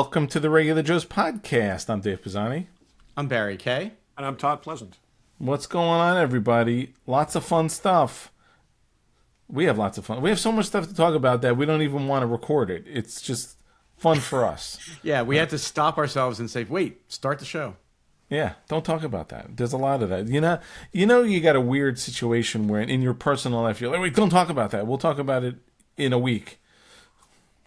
Welcome to the Regular Joe's podcast. I'm Dave Pisani. I'm Barry Kay. And I'm Todd Pleasant. What's going on, everybody? Lots of fun stuff. We have lots of fun. We have so much stuff to talk about that we don't even want to record it. It's just fun for us. Yeah, we had to stop ourselves and say, wait, start the show. Yeah, don't talk about that. There's a lot of that. You got a weird situation where in your personal life, you're like, wait, don't talk about that. We'll talk about it in a week.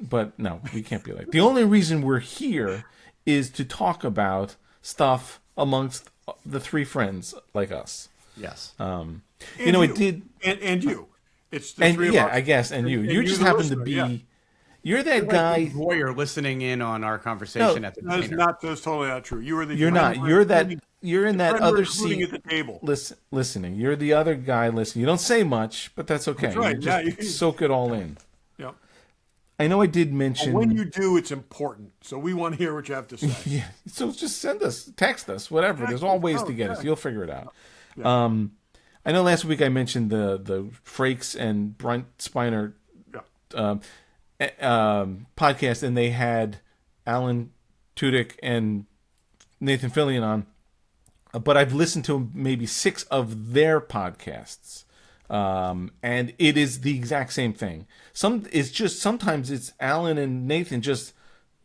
But no, we can't be like. The only reason we're here is to talk about stuff amongst the three friends like us. Yes. It did. And you. It's the three of us. I guess, and you. You just happen to be. Yeah. You're that guy. Like the voyeur listening in on our conversation at the dinner. That's totally not true. You're not. You're in that other seat at the table. Listening. You're the other guy listening. You don't say much, but that's okay. That's right. You just soak it all in. Yep. I know I did mention. When you do, it's important. So we want to hear what you have to say. Yeah. So just send us, text us, whatever. There's all ways to get us. You'll figure it out. Yeah. I know last week I mentioned the Frakes and Brent Spiner podcast, and they had Alan Tudyk and Nathan Fillion on. But I've listened to maybe 6 of their podcasts. And it is the exact same thing. Sometimes it's Alan and Nathan just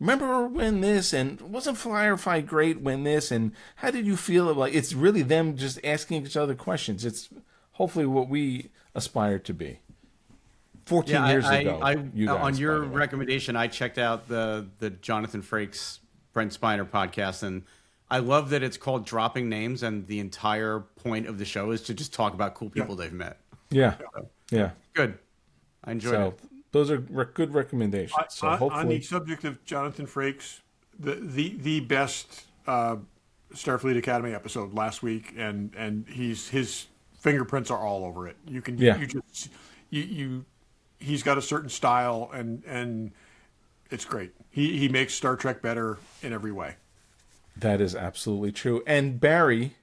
remember when this, and wasn't Firefly great when this, and how did you feel about it's really them just asking each other questions. It's hopefully what we aspire to be. 14 years ago. You guys, on your recommendation, I checked out the Jonathan Frakes Brent Spiner podcast, and I love that it's called Dropping Names, and the entire point of the show is to just talk about cool people they've met. Yeah. Good. I enjoyed it. Those are good recommendations. So hopefully, on the subject of Jonathan Frakes, the best Starfleet Academy episode last week, and his fingerprints are all over it. You can he's got a certain style, and it's great. He makes Star Trek better in every way. That is absolutely true. And Barry,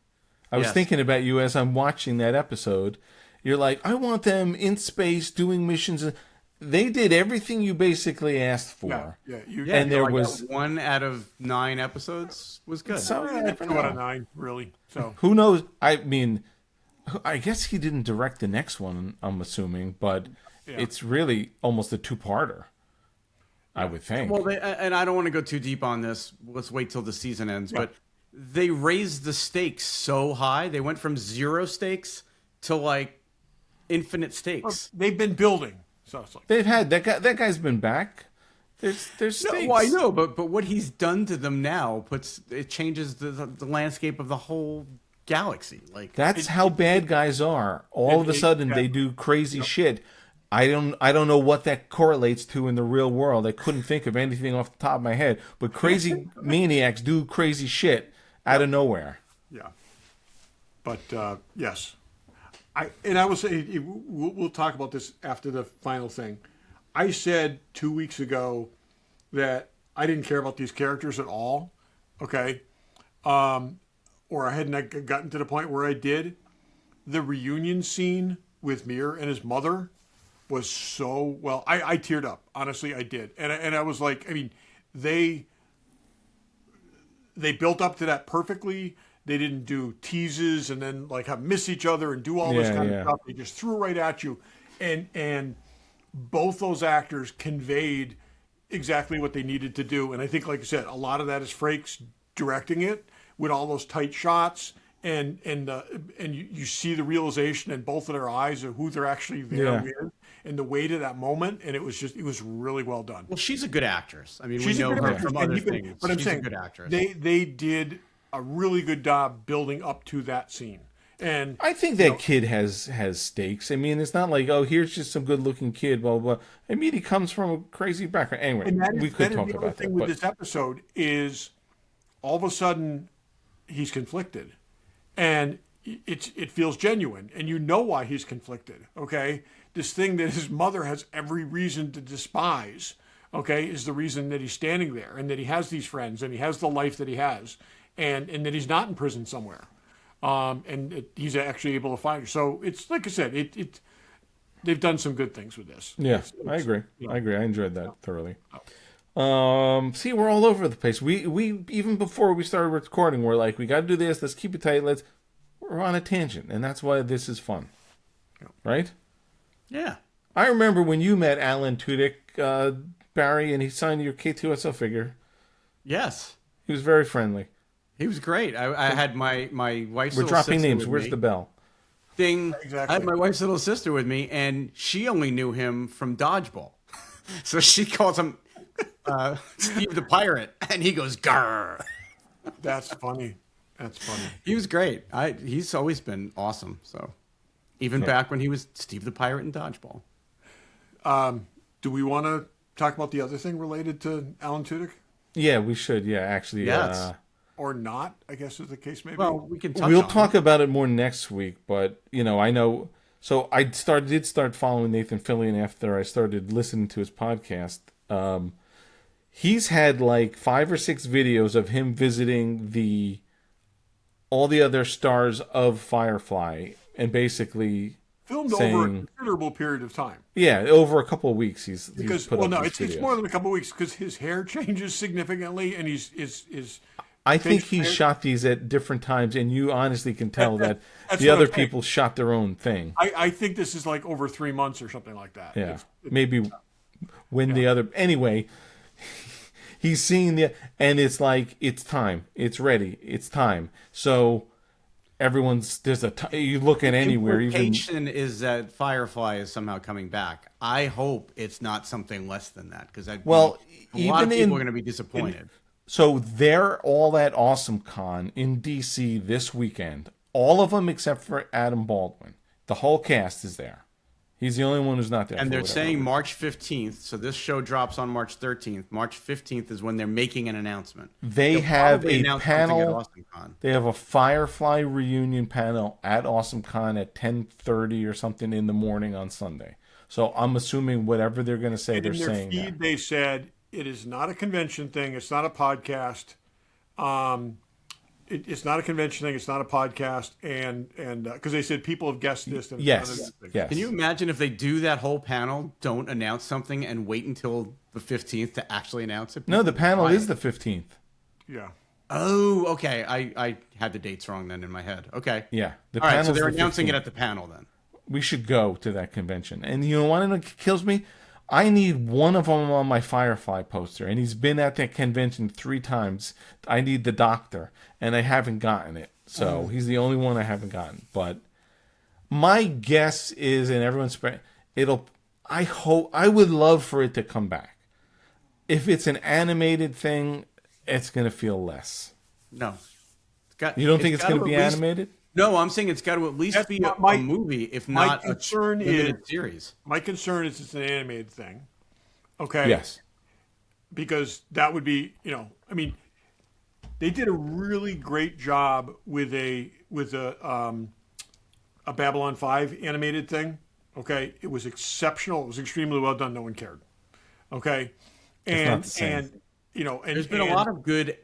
I was thinking about you as I'm watching that episode. You're like, I want them in space doing missions. They did everything you basically asked for. And there was 1 out of 9 episodes was good. So you never know. 2 out of 9, really. So who knows? I mean, I guess he didn't direct the next one, I'm assuming, but it's really almost a 2-parter. I would think. Well, and I don't want to go too deep on this. Let's wait till the season ends. But they raised the stakes so high. They went from 0 stakes to like infinite stakes. Well, they've been building. So it's like, they've had that guy's been back. There's stakes. No, well, I know, but what he's done to them now changes the landscape of the whole galaxy. Like that's how bad guys are. All of a sudden, they do crazy shit. I don't know what that correlates to in the real world. I couldn't think of anything off the top of my head. But crazy maniacs do crazy shit out of nowhere. Yeah. But yes, I will say we'll talk about this after the final thing. I said 2 weeks ago that I didn't care about these characters at all. Okay, or I hadn't gotten to the point where I did. The reunion scene with Mir and his mother was so well. I teared up. Honestly, I did, and I was like, I mean, they built up to that perfectly. They didn't do teases and then like have miss each other and do all this kind of stuff. They just threw right at you, and both those actors conveyed exactly what they needed to do. And I think, like I said, a lot of that is Frakes directing it with all those tight shots. And you see the realization in both of their eyes of who they're actually there with, and the weight of that moment, and it was really well done. Well, she's a good actress. I mean, we know her from other things. But I'm saying, a good actress. They did a really good job building up to that scene. And I think that kid has stakes. I mean, it's not like, oh, here's just some good-looking kid, blah, blah, blah. I mean, he comes from a crazy background. Anyway, we could talk about that. The thing with this episode is all of a sudden he's conflicted. And it feels genuine, and you know why he's conflicted, okay? This thing that his mother has every reason to despise, okay, is the reason that he's standing there, and that he has these friends, and he has the life that he has, and that he's not in prison somewhere. He's actually able to find her. So it's, like I said, they've done some good things with this. Yeah, I agree. I enjoyed that thoroughly. See, we're all over the place. We even before we started recording, we're like, we got to do this. Let's keep it tight. We're on a tangent, and that's why this is fun, right? Yeah. I remember when you met Alan Tudyk, Barry, and he signed your K2SO figure. Yes. He was very friendly. He was great. I had my wife's We're little dropping sister names. with Where's me. the bell? Ding. Exactly. I had my wife's little sister with me, and she only knew him from Dodgeball. So she calls him Steve the Pirate, and he goes, "Grr." That's funny. That's funny. He was great. He's always been awesome. So even back when he was Steve the Pirate in Dodgeball. Do we want to talk about the other thing related to Alan Tudyk? Yeah, we should. Yeah, actually. Yes. Or not, I guess is the case maybe. Well, we can touch We'll on talk it. about it more next week, but I know. So I did start following Nathan Fillion after I started listening to his podcast. He's had like 5 or 6 videos of him visiting all the other stars of Firefly, and basically Filmed saying, over a considerable period of time. yeah, over a couple of weeks. He's Because put up it's these videos. more than a couple of weeks because his hair changes significantly and he's I think he hair- shot these at different times, and you honestly can tell that That's the what other I'm saying. people shot their own thing. I think this is like over 3 months or something like that. Yeah, maybe when the other anyway. He's seeing and it's like it's time, it's ready, it's time. So everyone's you look at anywhere, even Implication is that Firefly is somehow coming back. I hope it's not something less than that because a lot even of people are going to be disappointed. so they're all at Awesome Con in DC this weekend. All of them except for Adam Baldwin. The whole cast is there. He's the only one who's not there. And for they're whatever saying reason. March 15th. So this show drops on March 13th. March 15th is when they're making an announcement. They They'll have probably a announce something at panel. AwesomeCon. They have a Firefly reunion panel at Awesome Con at 10:30 or something in the morning on Sunday. So I'm assuming whatever they're going to say, And they're in their saying feed, that. they said it is not a convention thing. It's not a podcast. It's not a convention thing. It's not a podcast. And because they said people have guessed this. And Yes, yes. Can you imagine if they do that whole panel, don't announce something, and wait until the 15th to actually announce it? No, the panel Why? is the 15th. Yeah. Oh, okay. I had the dates wrong then in my head. Okay. Yeah, the All right, so panel's they're the announcing 15th. it at the panel then. We should go to that convention. And you know what kills me? I need one of them on my Firefly poster, and he's been at that convention 3 times. I need the Doctor, and I haven't gotten it. So he's the only one I haven't gotten. But my guess is, and everyone's I would love for it to come back. If it's an animated thing, it's going to feel less. No. You don't think it's going to be animated? No, I'm saying it's got to at least That's be my- a movie, if my not a concern limited series. My concern is it's an animated thing. Okay. Yes. Because that would be, I mean, they did a really great job with a Babylon 5 animated thing. Okay. It was exceptional. It was extremely well done. No one cared. Okay. And, not the same. and, There's been a lot of good.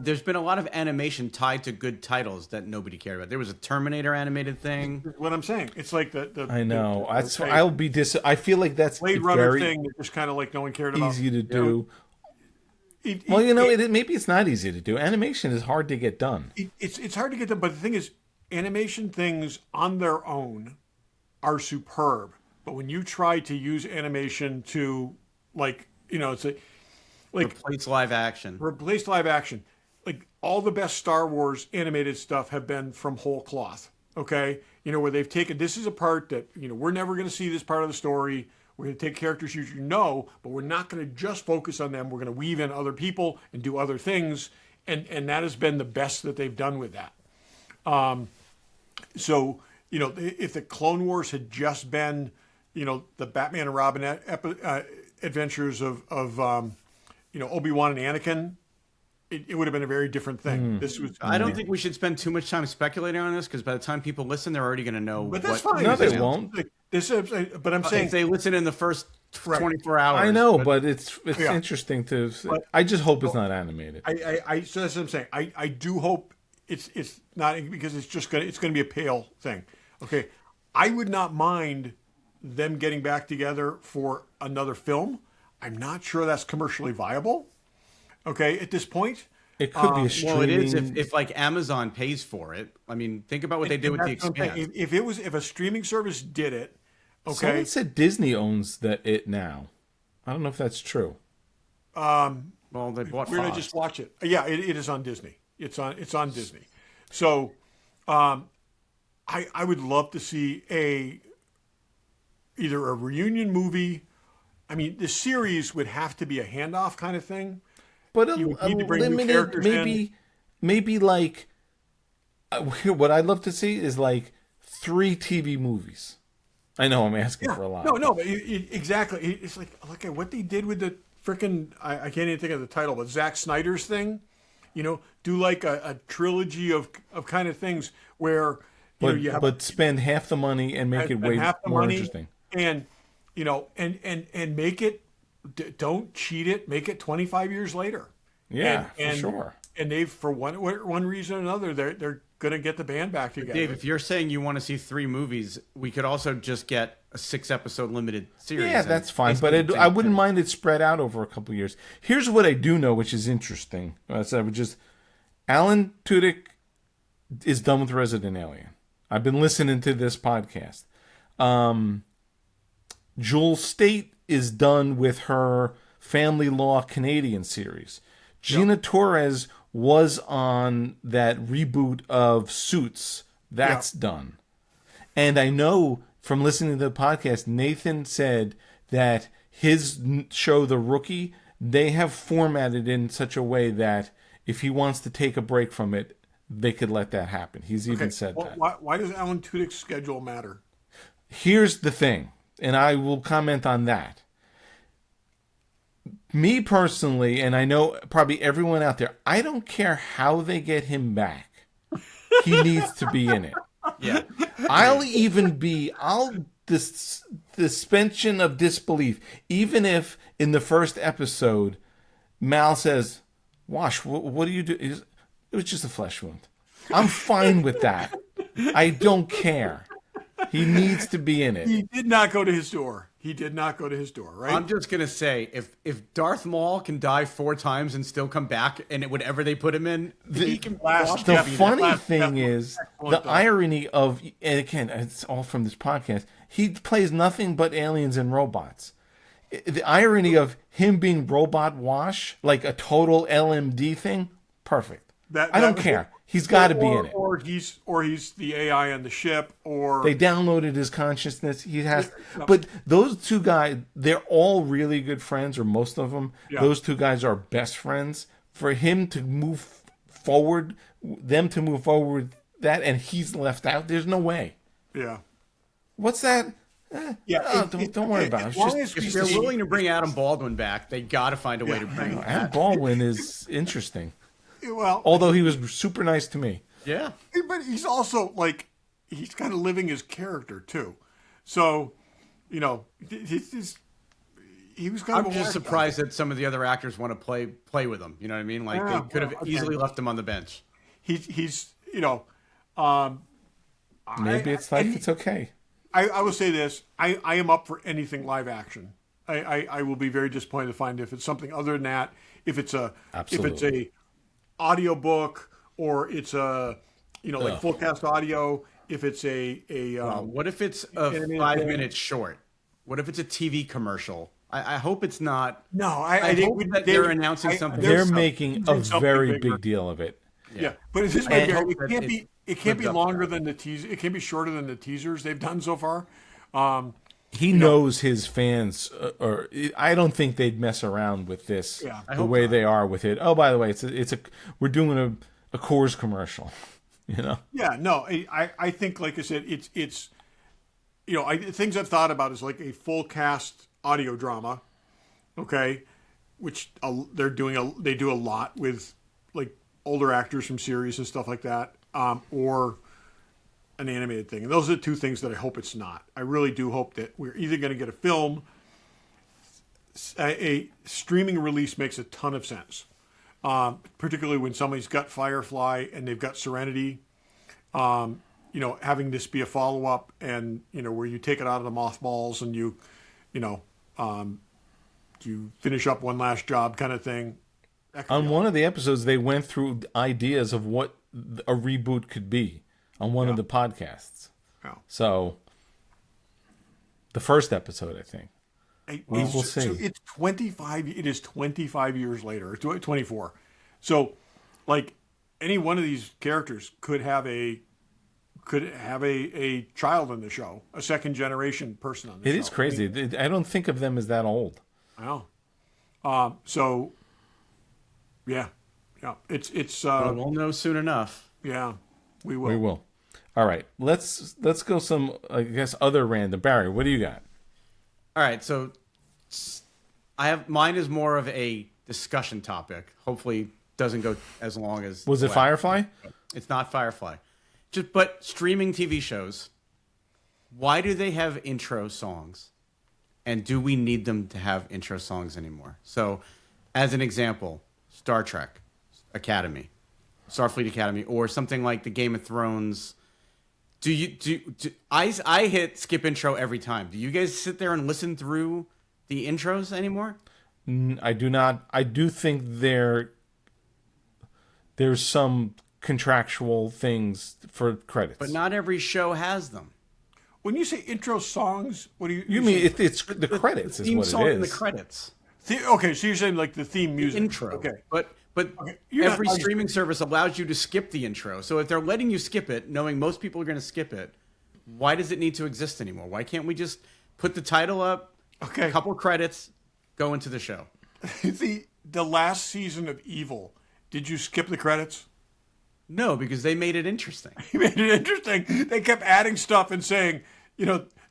There's been a lot of animation tied to good titles that nobody cared about. There was a Terminator animated thing. what I'm saying. It's like the I know. okay, I'll be I feel like that's Blade Runner very thing that just kind of like no one cared about. easy to do. It- Well, it- maybe it's not easy to do. Animation is hard to get done. it's hard to get them, but the thing is, animation things on their own are superb. But when you try to use animation to Replace live action. replace live action, like all the best Star Wars animated stuff have been from whole cloth. Okay, where they've taken this is a part that we're never going to see this part of the story. We're going to take characters but we're not going to just focus on them. We're going to weave in other people and do other things, and that has been the best that they've done with that. So if the Clone Wars had just been the Batman and Robin adventures of Obi-Wan and Anakin, it would have been a very different thing. This was I don't think we should spend too much time speculating on this because by the time people listen, they're already going to know. but that's what fine. No, is they announced. won't. Like, but I'm saying If they listen in the first Right. 24 hours. I know, but it's Yeah. interesting to. I just hope it's not animated. so that's what I'm saying. I do hope it's not because it's going to be a pale thing. Okay, I would not mind them getting back together for another film. I'm not sure that's commercially viable. Okay, at this point. It could be a streaming. Well, it is if like Amazon pays for it. I mean, think about what they did with The Expanse. If a streaming service did it, okay. Someone said Disney owns it now. I don't know if that's true. Well, they bought. We're gonna just watch it. Yeah, it is on Disney. It's on Disney. So, I would love to see either a reunion movie. I mean, the series would have to be a handoff kind of thing. But a limited, maybe like what I'd love to see is like 3 TV movies. I know I'm asking for a lot. No, but exactly. It's like what they did with the frickin' I can't even think of the title, but Zack Snyder's thing. Do like a trilogy of kind of things where but spend half the money and make it way more interesting. And and make it. Don't cheat it. Make it 25 years later. Yeah, for sure. And they've, for one reason or another, they're going to get the band back together. Dave, if you're saying you want to see 3 movies, we could also just get a 6-episode limited series. Yeah, that's fine. But I wouldn't mind it spread out over a couple of years. Here's what I do know, which is interesting. Alan Tudyk is done with Resident Alien. I've been listening to this podcast. Jewel State is done with her family law Canadian series. Gina Torres was on that reboot of Suits. That's done. And I know from listening to the podcast, Nathan said that his show, The Rookie, they have formatted in such a way that if he wants to take a break from it, they could let that happen. He's even said that. Why does Alan Tudyk's schedule matter? Here's the thing, and I will comment on that. Me personally, and I know probably everyone out there, I don't care how they get him back. He needs to be in it. Yeah. I'll this suspension of disbelief, even if in the first episode, Mal says, Wash, what do you do? It was just a flesh wound. I'm fine with that. I don't care. He needs to be in it. He did not go to his door. Right? I'm just going to say, if Darth Maul can die 4 times and still come back, and whatever they put him in, he can the funny thing is, the irony of, and again, it's all from this podcast, he plays nothing but aliens and robots. The irony of him being Robot Wash, like a total LMD thing, perfect. I don't care. He's got to be in it. Or he's the AI on the ship, or they downloaded his consciousness. He has, but those 2 guys, they're all really good friends, or most of them. Yeah. Those 2 guys are best friends. For him to move forward, that, and he's left out. There's no way. Yeah. What's that? Don't worry about it. If they're willing to bring Adam Baldwin back, they got to find a way to bring him back. Adam Baldwin is interesting. Well, although he was super nice to me. Yeah. But he's also he's kind of living his character too. So, he was kind of. I'm just surprised that some of the other actors want to play with him. You know what I mean? Like they could have easily left him on the bench. He's maybe it's okay. I will say this: I am up for anything live action. I will be very disappointed to find if it's something other than that. If it's a audiobook, or it's a like full cast audio, if it's what if it's a 5-minute short? What if it's a TV commercial? I hope it's not. No, I hope that they're announcing something. They're making a very big deal of it. Yeah, but it's just it can't be longer than the teaser. It can't be shorter than the teasers they've done so far. He knows his fans, or I don't think they'd mess around with this the way they are with it. Oh, by the way, we're doing a Coors commercial, Yeah, no, I think, like I said, it's things I've thought about is like a full cast audio drama, okay, which they do a lot with like older actors from series and stuff like that, or an animated thing. And those are the 2 things that I hope it's not. I really do hope that we're either going to get a film. A streaming release makes a ton of sense, particularly when somebody's got Firefly and they've got Serenity. Having this be a follow-up, and where you take it out of the mothballs and you to finish up one last job kind of thing. On one of the episodes, they went through ideas of what a reboot could be on one of the podcasts. Yeah. So, the first episode, I think. We'll see. So it's 25. It is 25 years later. 24. So, like, any one of these characters could have a child in the show, a second generation person on the show. It is crazy. I don't think of them as that old. Wow. So, yeah. It's. Well, we'll know soon enough. Yeah, we will. We will. All right. Let's go some, I guess, other random. Barry, what do you got? All right, so mine is more of a discussion topic. Hopefully, doesn't go as long as. Was it Firefly? It's not Firefly. But streaming TV shows. Why do they have intro songs? And do we need them to have intro songs anymore? So, as an example, Star Trek Academy, Starfleet Academy, or something like the Game of Thrones. I hit skip intro every time. Do you guys sit there and listen through the intros anymore? I do not. I do think there's some contractual things for credits. But not every show has them. When you say intro songs, what do you mean? It's the credits is theme what song it is. in the credits. Okay, so you're saying like the theme music. Intro. Okay. But Okay. every streaming service allows you to skip the intro. So if they're letting you skip it, knowing most people are going to skip it, why does it need to exist anymore? Why can't we just put the title up, Okay. a couple credits, go into the show? The last season of Evil, did you skip the credits? No, because they made it interesting. He made it interesting. They kept adding stuff and saying,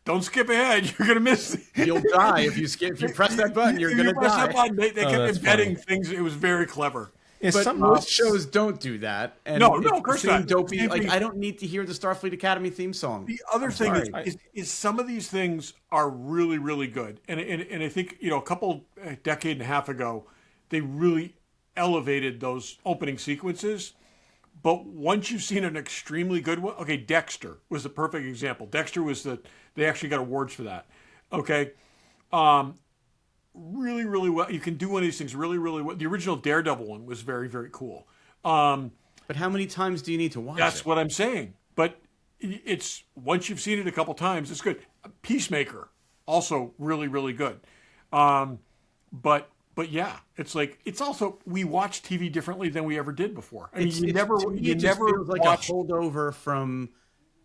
don't skip ahead. You're going to miss. You'll die if you skip. If you press that button, you're going to press die. that button, they kept that's embedding funny. things. It was very clever. But most shows don't do that. And No, it's of course the same not. Dopey, Same like thing. I don't need to hear the Starfleet Academy theme song. The other thing sorry. is some of these things are really, really good. And I think, a decade and a half ago, they really elevated those opening sequences. But once you've seen an extremely good one, okay, Dexter was the perfect example. Dexter was they actually got awards for that. Okay. Really, really well. You can do one of these things really, really well. The original Daredevil one was very, very cool. But how many times do you need to watch That's it? what I'm saying. But it's once you've seen it a couple times, it's good. Peacemaker, also really, really good. But yeah, it's also we watch TV differently than we ever did before. I mean, To me, it just feels like watch a holdover from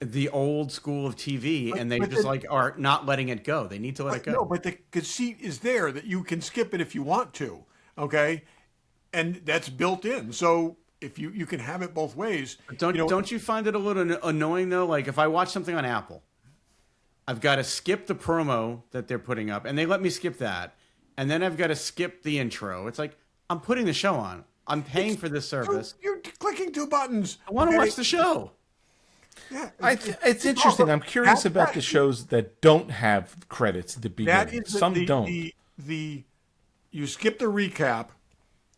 the old school of TV, and they just are not letting it go. They need to let it go. No, but the conceit is there that you can skip it if you want to. Okay, and that's built in. So if you can have it both ways. Don't you find it a little annoying though? Like if I watch something on Apple, I've got to skip the promo that they're putting up, and they let me skip that, and then I've got to skip the intro. It's like I'm putting the show on. I'm paying for this service. You're clicking two buttons. I want to watch the show. Yeah, It's interesting. I'm curious about the shows that don't have credits at the beginning. That is Some don't. You skip the recap.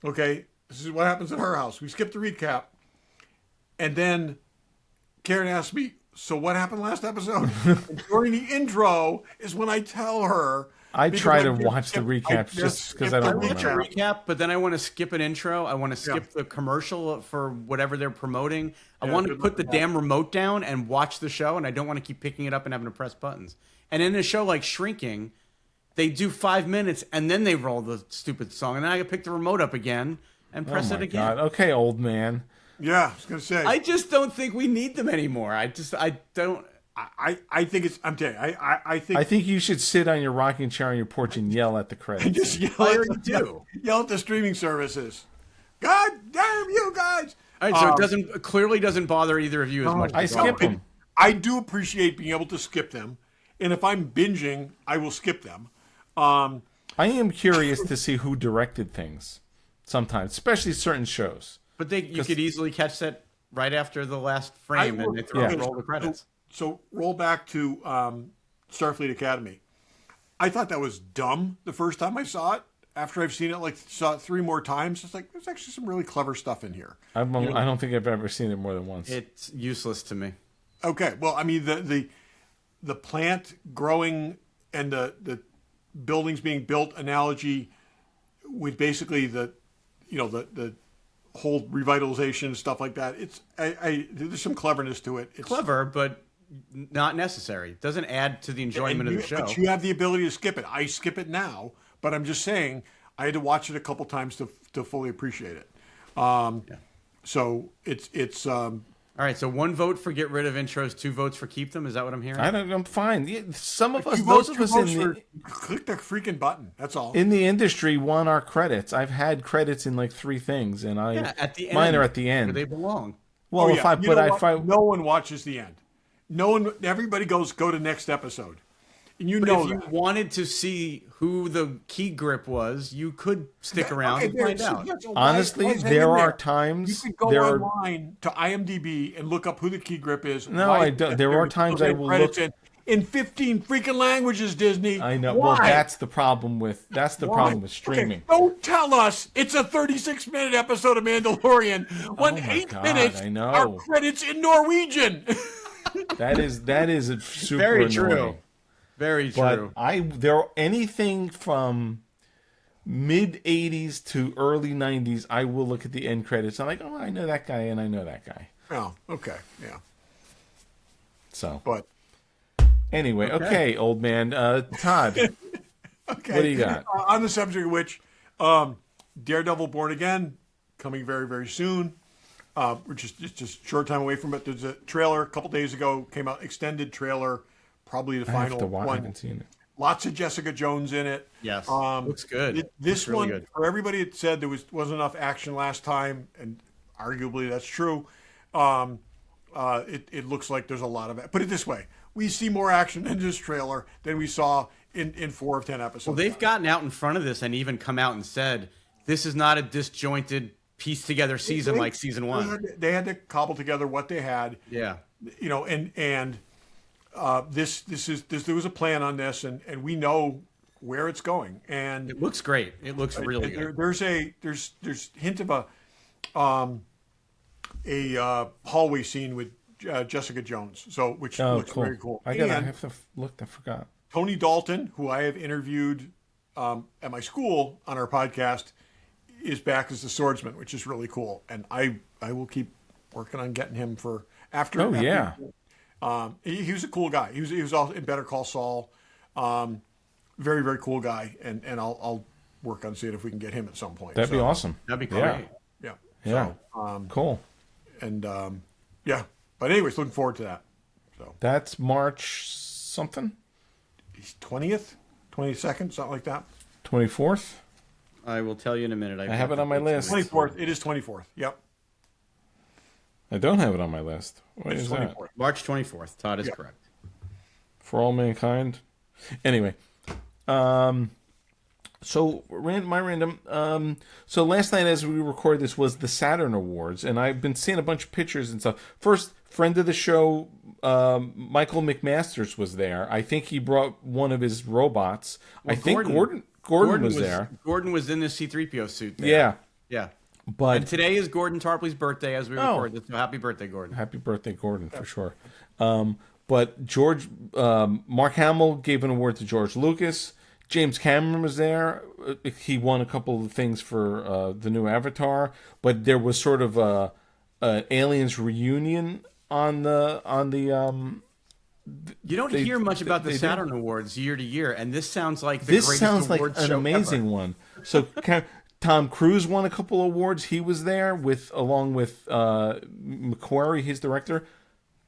Okay, this is what happens at her house. We skip the recap, and then Karen asked me, "So what happened last episode?" And during the intro is when I tell her. I try to watch the recaps just because I don't Watch a remember. recap, but then I want to skip an intro. I want to skip the commercial for whatever they're promoting. I want to put the damn remote down and watch the show, and I don't want to keep picking it up and having to press buttons. And in a show like Shrinking, they do 5 minutes, and then they roll the stupid song, and then I can pick the remote up again and press it again. God. Okay, old man. Yeah, I was gonna say. I just don't think we need them anymore. I don't. I think it's. I'm telling you. I think. I think you should sit on your rocking chair on your porch and yell at the credits. just yell I at already do. Yell at the streaming services. God damn you guys! All right, so it clearly doesn't bother either of you as much. I as skip them. I do appreciate being able to skip them, and if I'm binging, I will skip them. I am curious to see who directed things sometimes, especially certain shows. But you could easily catch that right after the last frame, and they roll the credits. So roll back to Starfleet Academy. I thought that was dumb the first time I saw it. After I've seen it, saw it 3 more times, it's like there's actually some really clever stuff in here. I don't think I've ever seen it more than once. It's useless to me. Okay, well, I mean the plant growing and the buildings being built analogy with basically the whole revitalization and stuff like that. There's some cleverness to it. It's Clever, but not necessary. It doesn't add to the enjoyment of the show. But you have the ability to skip it. I skip it now, but I'm just saying I had to watch it a couple times to fully appreciate it. So it's all right. So 1 vote for get rid of intros, 2 votes for keep them. Is that what I'm hearing? I'm fine. Yeah, some of us, those of us click the freaking button. That's all. in the industry want our credits. I've had credits in like 3 things, and at the end, mine are at the end where they belong. Well, no one watches the end. No one. Everybody go to next episode. And But if you wanted to see who the key grip was, you could stick around and find out. Honestly, there are times you could go online to IMDb and look up who the key grip is. No, I don't. There are times I will look in 15 freaking languages. Disney. I know. Why? Well, that's the problem with problem with streaming. Okay, don't tell us it's a 36-minute episode of Mandalorian when 8 minutes are credits in Norwegian. That is a super very annoying. True. Very true. But anything from mid 80s to early 90s, I will look at the end credits. I'm like, oh, I know that guy and I know that guy. Oh, okay, yeah. So, but anyway, okay old man, Todd. Okay. What do you got? On the subject of which, Daredevil Born Again coming very, very soon. We're just a short time away from it. There's a trailer a couple days ago came out, extended trailer. Probably the final one. I haven't seen it. Lots of Jessica Jones in it. Yes, looks good. This looks one, really good. for everybody that said there wasn't enough action last time, and arguably that's true. It looks like there's a lot of it. Put it this way: we see more action in this trailer than we saw in 4 of 10 episodes. Well, they've gotten out in front of this and even come out and said this is not a disjointed, pieced together season like season 1. They had to cobble together what they had. Yeah, and. There was a plan on this, and we know where it's going, and it looks great. It looks really good. There's hint of a hallway scene with Jessica Jones, which looks cool. very cool. I have to look. I forgot. Tony Dalton, who I have interviewed at my school on our podcast, is back as the swordsman, which is really cool, and I will keep working on getting him for after. Oh yeah. He was a cool guy. He was also in Better Call Saul. Very, very cool guy, and I'll work on seeing if we can get him at some point. That'd be awesome. That'd be great. Yeah. Cool. And yeah. But anyways, looking forward to that. So that's March something. 20th, 22nd, something like that. 24th. I will tell you in a minute. I have it on my list. 24th. It is 24th. Yep. I don't have it on my list. What is that? March 24th. Todd is correct. For All Mankind. Anyway, so my random. So last night as we recorded this was the Saturn Awards, and I've been seeing a bunch of pictures and stuff. First, friend of the show, Michael McMasters was there. I think he brought one of his robots. Well, I think Gordon was there. Gordon was in the C-3PO suit there. Yeah. Yeah. But today is Gordon Tarpley's birthday as we record this. So happy birthday, Gordon. Happy birthday, Gordon, for sure. But Mark Hamill gave an award to George Lucas. James Cameron was there. He won a couple of things for the new Avatar. But there was sort of an Aliens reunion on the. You don't hear much about the Saturn Awards year to year, and this sounds like the greatest awards show an amazing ever. one. So. Tom Cruise won a couple of awards. He was there along with McQuarrie, his director.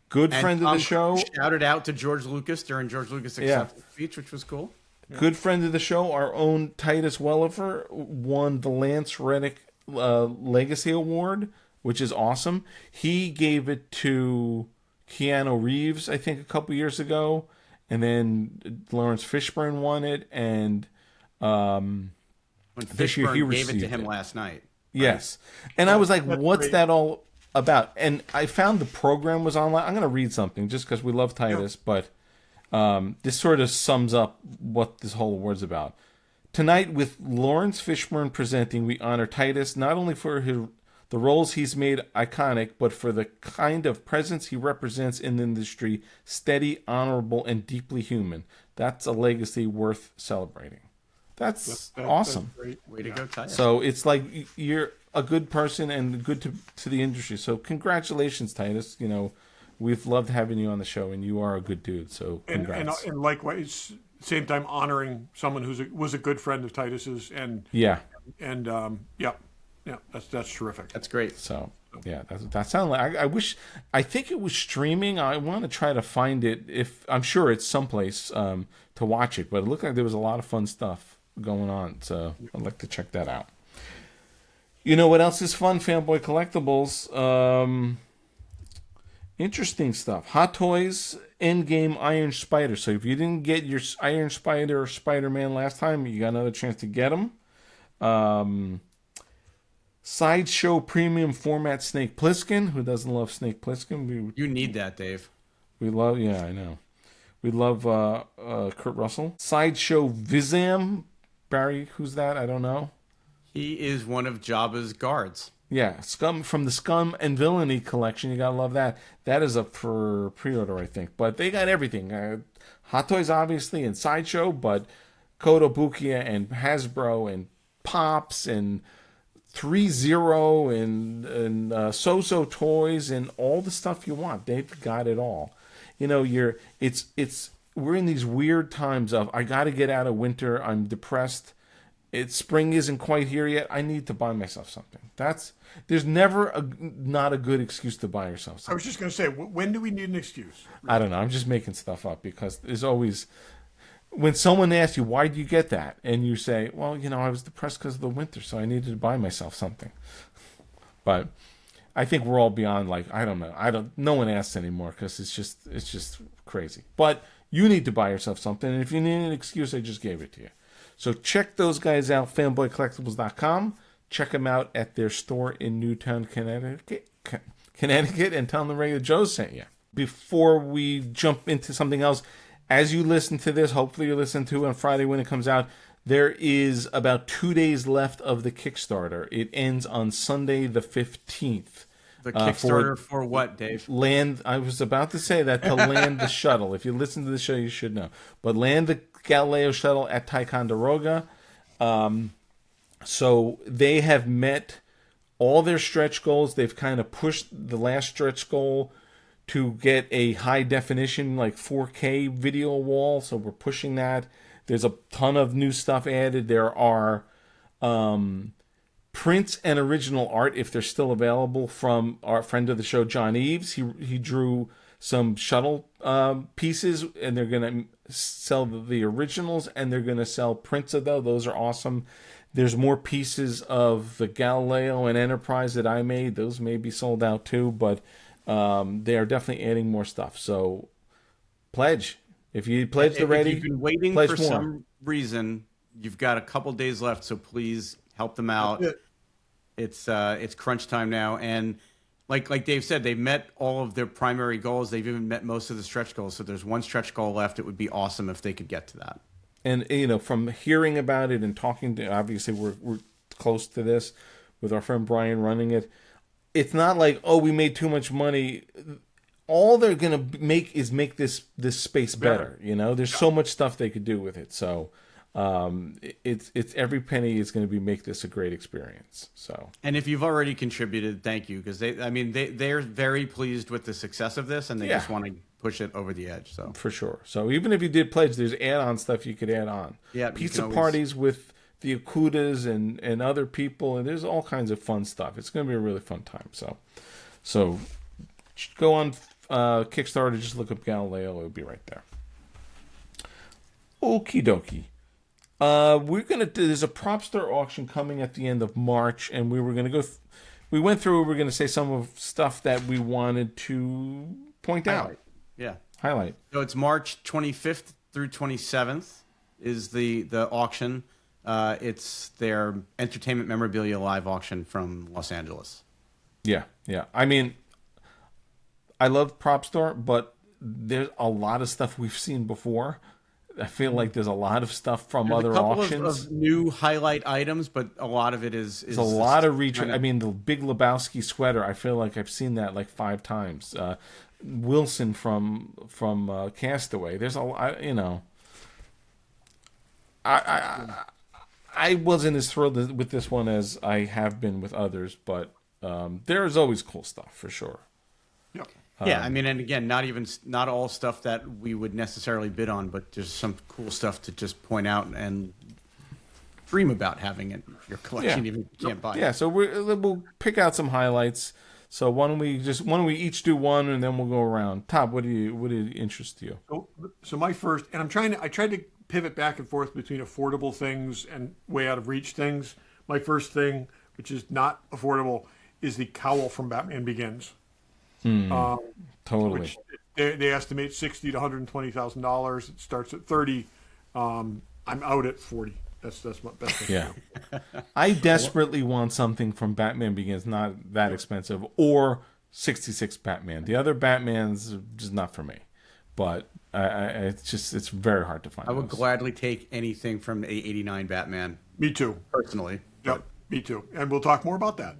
Good friend of the show. Shouted out to George Lucas during George Lucas' acceptance speech, which was cool. Yeah. Good friend of the show, our own Titus Welliver, won the Lance Reddick Legacy Award, which is awesome. He gave it to Keanu Reeves, I think, a couple years ago. And then Lawrence Fishburne won it. And... when Fishburne gave it to him last night. Yes. And I was like, what's that all about? And I found the program was online. I'm going to read something just because we love Titus, but this sort of sums up what this whole award's about. Tonight, with Lawrence Fishburne presenting, we honor Titus not only for the roles he's made iconic, but for the kind of presence he represents in the industry, steady, honorable, and deeply human. That's a legacy worth celebrating. That's awesome. That's great. Way to go, Titus. So it's like you're a good person and good to the industry. So congratulations, Titus. You know, we've loved having you on the show, and you are a good dude. So congrats. And likewise, same time honoring someone was a good friend of Titus's, and yeah, that's terrific. That's great. So yeah, that sounds like I think it was streaming. I want to try to find it. If I'm sure it's someplace to watch it, but it looked like there was a lot of fun stuff going on. So I'd like to check that out. You know what else is fun? Fanboy Collectibles. Interesting stuff. Hot Toys Endgame Iron Spider. So if you didn't get your Iron Spider or Spider-Man last time, you got another chance to get them. Sideshow Premium Format Snake Plissken. Who doesn't love Snake Plissken? You need that, Dave. We love, yeah, I know. We love Kurt Russell. Sideshow Vizam. Barry, who's that? I don't know. He is one of Jabba's guards. Yeah, Scum from the Scum and Villainy collection. You gotta love that. That is up for pre-order, I think. But they got everything. Hot Toys, obviously, and Sideshow, but Kotobukiya and Hasbro and Pops and 3-0 and So-So Toys and all the stuff you want. They've got it all. You know, we're in these weird times of I got to get out of winter. I'm depressed. Spring isn't quite here yet. I need to buy myself something. There's never not a good excuse to buy yourself something. I was just going to say, when do we need an excuse? I don't know. I'm just making stuff up because there's always when someone asks you why do you get that, and you say, well, you know, I was depressed because of the winter, so I needed to buy myself something. But I think we're all beyond I don't know. No one asks anymore because it's just crazy. But you need to buy yourself something, and if you need an excuse, I just gave it to you. So check those guys out, fanboycollectibles.com. Check them out at their store in Newtown, Connecticut, and tell them Regular Joe sent you. Before we jump into something else, as you listen to this, hopefully you listen to it on Friday when it comes out, there is about 2 days left of the Kickstarter. It ends on Sunday the 15th. The Kickstarter for what, Dave? I was about to say that, to land the shuttle. If you listen to the show, you should know. But land the Galileo shuttle at Ticonderoga. So they have met all their stretch goals. They've kind of pushed the last stretch goal to get a high definition, 4K video wall. So we're pushing that. There's a ton of new stuff added. There are prints and original art, if they're still available, from our friend of the show, John Eves. He drew some shuttle pieces, and they're going to sell the originals, and they're going to sell prints of those. Those are awesome. There's more pieces of the Galileo and Enterprise that I made. Those may be sold out too, but they are definitely adding more stuff. So pledge. If you pledged already, if you've been waiting for more. Some reason, you've got a couple days left, so please help them out. It's crunch time now, and like Dave said, they've met all of their primary goals. They've even met most of the stretch goals. So there's one stretch goal left. It would be awesome if they could get to that. And from hearing about it and talking to, obviously we're close to this with our friend Brian running it. It's not like, oh, we made too much money. All they're gonna make is make this space better. There's so much stuff they could do with it. So it's every penny is going to make this a great experience. So, and if you've already contributed, thank you, because they're very pleased with the success of this, and they just want to push it over the edge. So for sure. So even if you did pledge, there's add-on stuff you could add on. Yeah, pizza parties with the Okudas and other people, and there's all kinds of fun stuff. It's going to be a really fun time. So go on Kickstarter, just look up Galileo. It'll be right there. Okie dokie. There's a Propstore auction coming at the end of March, and we went through. We're going to say some of stuff that we wanted to point out. Yeah, highlight. So it's March 25th through 27th is the auction. It's their Entertainment Memorabilia live auction from Los Angeles. Yeah. I mean, I love Propstore, but there's a lot of stuff we've seen before. I feel like there's a lot of stuff from other auctions. Of new highlight items, but a lot of it is a lot of retread. I mean, the Big Lebowski sweater, I feel like I've seen that 5 times. Wilson from Castaway. There's a lot, I wasn't as thrilled with this one as I have been with others, but there is always cool stuff for sure. Yep. Yeah, I mean, and again, not all stuff that we would necessarily bid on, but there's some cool stuff to just point out and dream about having in your collection, even if you can't buy it. Yeah, so we'll pick out some highlights. So why don't we each do one, and then we'll go around. Todd, what interests you? So my first, and I tried to pivot back and forth between affordable things and way out of reach things. My first thing, which is not affordable, is the cowl from Batman Begins. Totally. Which they estimate $60,000 to $120,000. It starts at $30,000. I'm out at $40,000. That's my best. Yeah. I desperately want something from Batman Begins, not that expensive, or 66 Batman. The other Batman's just not for me. But it's very hard to find. I would gladly take anything from the 89 Batman. Me too. Personally. Yep, me too. And we'll talk more about that.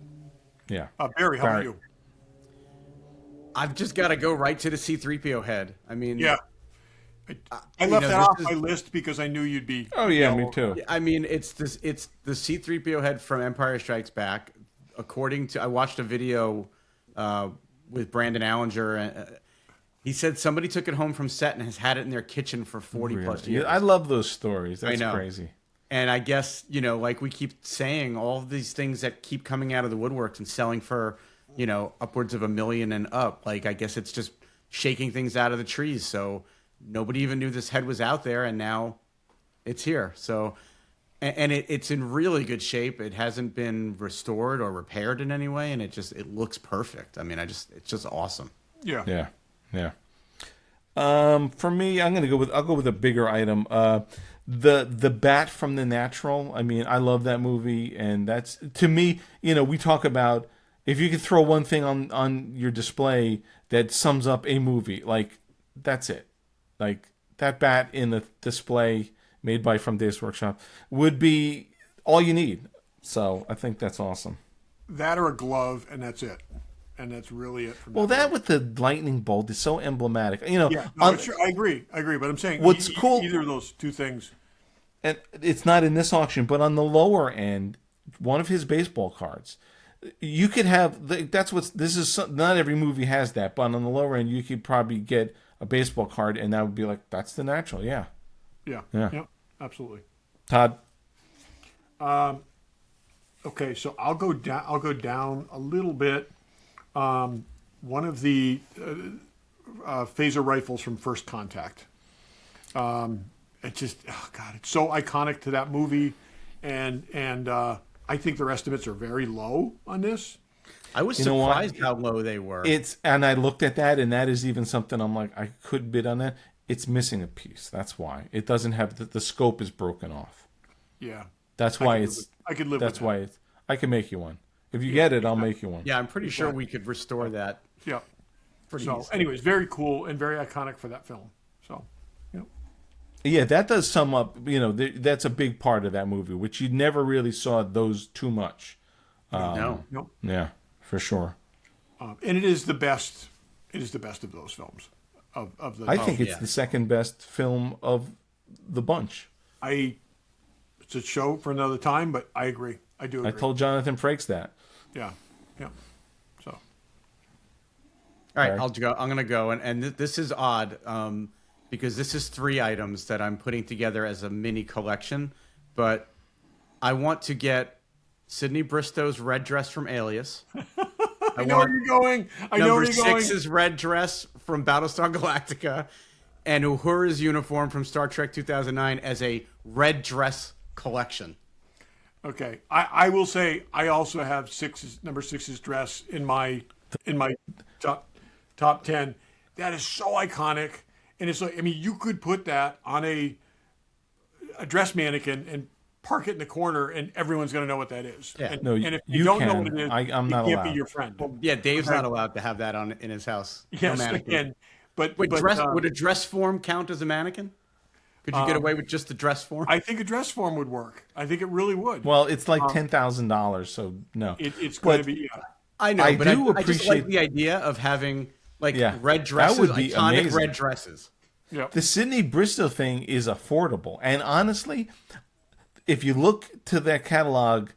Yeah. Barry, how about you? I've just got to go right to the C-3PO head. I mean, yeah. I left that off my list because I knew you'd be. Oh yeah, me too. I mean, it's the C-3PO head from Empire Strikes Back. According to, I watched a video with Brandon Allinger. He said somebody took it home from set and has had it in their kitchen for 40 plus years. I love those stories. That's crazy. And I guess, like we keep saying, all of these things that keep coming out of the woodworks and selling for, upwards of $1 million and up. Like, I guess it's just shaking things out of the trees. So nobody even knew this head was out there, and now it's here. So, and it's in really good shape. It hasn't been restored or repaired in any way, and it looks perfect. I mean, it's just awesome. Yeah. Yeah. For me, I'll go with a bigger item. The Bat from The Natural. I mean, I love that movie, and that's, to me, we talk about if you could throw one thing on your display that sums up a movie, like, that's it. Like, that bat in the display made by From Dave's Workshop would be all you need. So I think that's awesome. That or a glove, and that's it. And that's really it. Well, that with the lightning bolt is so emblematic. Yeah, no, sure, I agree. But I'm saying what's cool, either of those two things. And it's not in this auction, but on the lower end, one of his baseball cards, you could have. Not every movie has that, but on the lower end, you could probably get a baseball card, and that would be like, that's The Natural. Yeah, absolutely. Todd. Okay, so I'll go down a little bit. One of the phaser rifles from First Contact. It's just, it's so iconic to that movie, and I think their estimates are very low on this. I was surprised how low they were. And I looked at that, and that is even something I'm like, I could bid on that. It's missing a piece. That's why it doesn't have the scope is broken off. Yeah, that's why I could live. That's with why I can make you one. If you get it, I'll make you one. Yeah, I'm pretty sure we could restore that. Yeah. So, anyways, very cool and very iconic for that film. So, yeah, that does sum up. That's a big part of that movie, which you never really saw those too much. No. Yeah, for sure. And it is the best. It is the best of those films. Of the. I think it's the second best film of the bunch. It's a show for another time, but I agree. I do agree. I told Jonathan Frakes that. Yeah. So. All right, I'll go. I'm going to go, and this is odd because this is 3 items that I'm putting together as a mini collection, but I want to get Sydney Bristow's red dress from Alias. I know where you're going. Number 6's red dress from Battlestar Galactica, and Uhura's uniform from Star Trek 2009 as a red dress collection. Okay, I will say I also have number 6's dress in my top 10. That is so iconic, and it's like, I mean, you could put that on a dress mannequin and park it in the corner, and everyone's going to know what that is. Yeah. And, no, and if you don't know what it is, I'm not it can't allowed. be your friend. Well, yeah, Dave's not allowed to have that in his house. Yes, again, but would a dress form count as a mannequin? Could you get away with just the dress form? I think a dress form would work. I think it really would. Well, it's like $10,000, so no. It's going to be. Yeah. I know, but I just like the idea of having red dresses, that would be iconic amazing. red dresses. Yeah. The Sydney Bristow thing is affordable, and honestly, if you look to that catalog,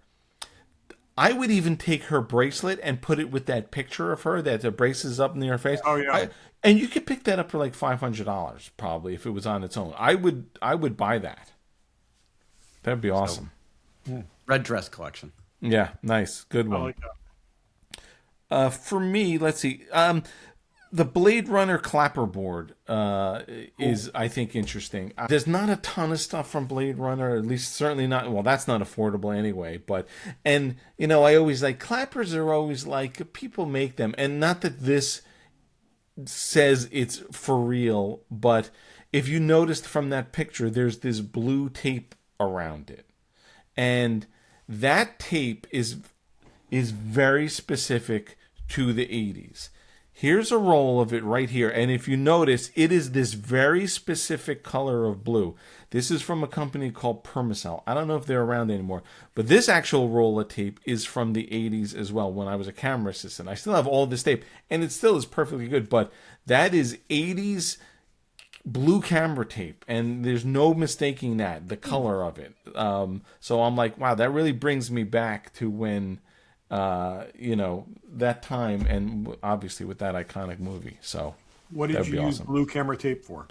I would even take her bracelet and put it with that picture of her that the bracelet's up near her face. Oh, yeah. And you could pick that up for like $500 probably if it was on its own. I would buy that. That'd be awesome. Red dress collection. Yeah, nice, good one. I like that. For me, let's see. The Blade Runner clapperboard is, I think, interesting. There's not a ton of stuff from Blade Runner, at least certainly not. Well, that's not affordable anyway. And I always like clappers are always like people make them, and not that this says it's for real, but if you noticed from that picture, there's this blue tape around it, and that tape is very specific to the 80s. Here's a roll of it right here. And if you notice, it is this very specific color of blue. This is from a company called Permacell. I don't know if they're around anymore. But this actual roll of tape is from the 80s as well, when I was a camera assistant. I still have all this tape, and it still is perfectly good. But that is 80s blue camera tape, and there's no mistaking that, the color of it. So I'm like, wow, that really brings me back to when... that time, and obviously with that iconic movie. So what did you use blue camera tape for?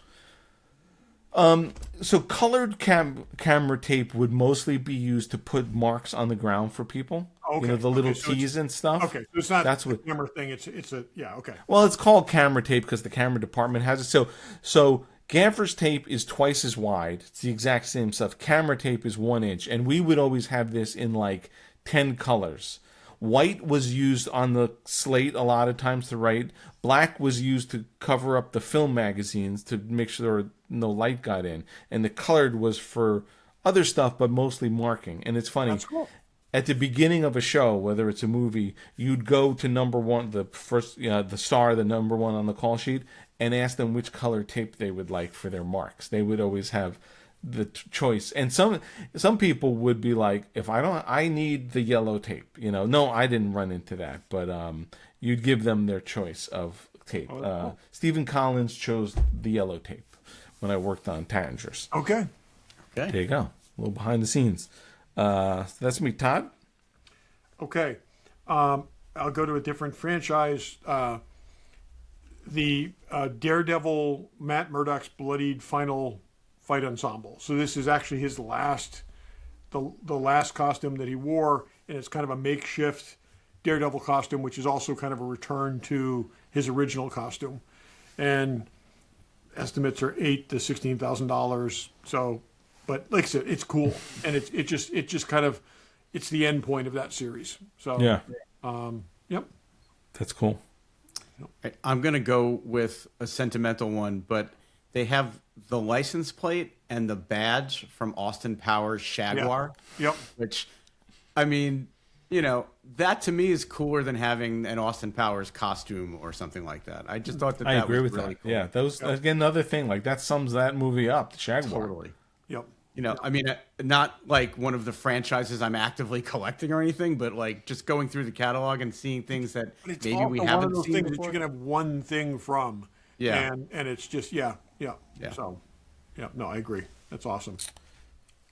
So colored camera tape would mostly be used to put marks on the ground for people. Okay. The little T's and stuff. Okay, so it's not that's the what camera thing. It's a okay. Well, it's called camera tape because the camera department has it. So gaffer's tape is twice as wide. It's the exact same stuff. Camera tape is 1 inch, and we would always have this in like 10 colors. White was used on the slate a lot of times to write. Black was used to cover up the film magazines to make sure no light got in. And the colored was for other stuff, but mostly marking. And it's funny. That's cool. At the beginning of a show, whether it's a movie, you'd go to number one, the star, the number one on the call sheet, and ask them which color tape they would like for their marks. They would always have the choice, and some people would be like, if I need the yellow tape. No, I didn't run into that, but you'd give them their choice of tape. Stephen Collins chose the yellow tape when I worked on Tangers. Okay. There you go, a little behind the scenes. So that's me, Todd. Okay, I'll go to a different franchise. The Daredevil, Matt Murdock's bloodied final fight ensemble. So this is actually his last, the last costume that he wore, and it's kind of a makeshift Daredevil costume, which is also kind of a return to his original costume. And estimates are $8,000 to $16,000. So, but like I said, it's cool, and it just kind of, it's the end point of that series. So yeah, yep, that's cool. I'm gonna go with a sentimental one, but they have the license plate and the badge from Austin Powers Jaguar. Yep. Which, I mean, that to me is cooler than having an Austin Powers costume or something like that. I just thought I that agree was with really that. cool. Yeah, those again, another thing like that sums that movie up. The Jaguar. Totally. Yep. I mean, not like one of the franchises I'm actively collecting or anything, but like just going through the catalog and seeing things that maybe we haven't one of those seen things before. that you can have one thing from. Yeah. And it's just yeah. So no, I agree. That's awesome.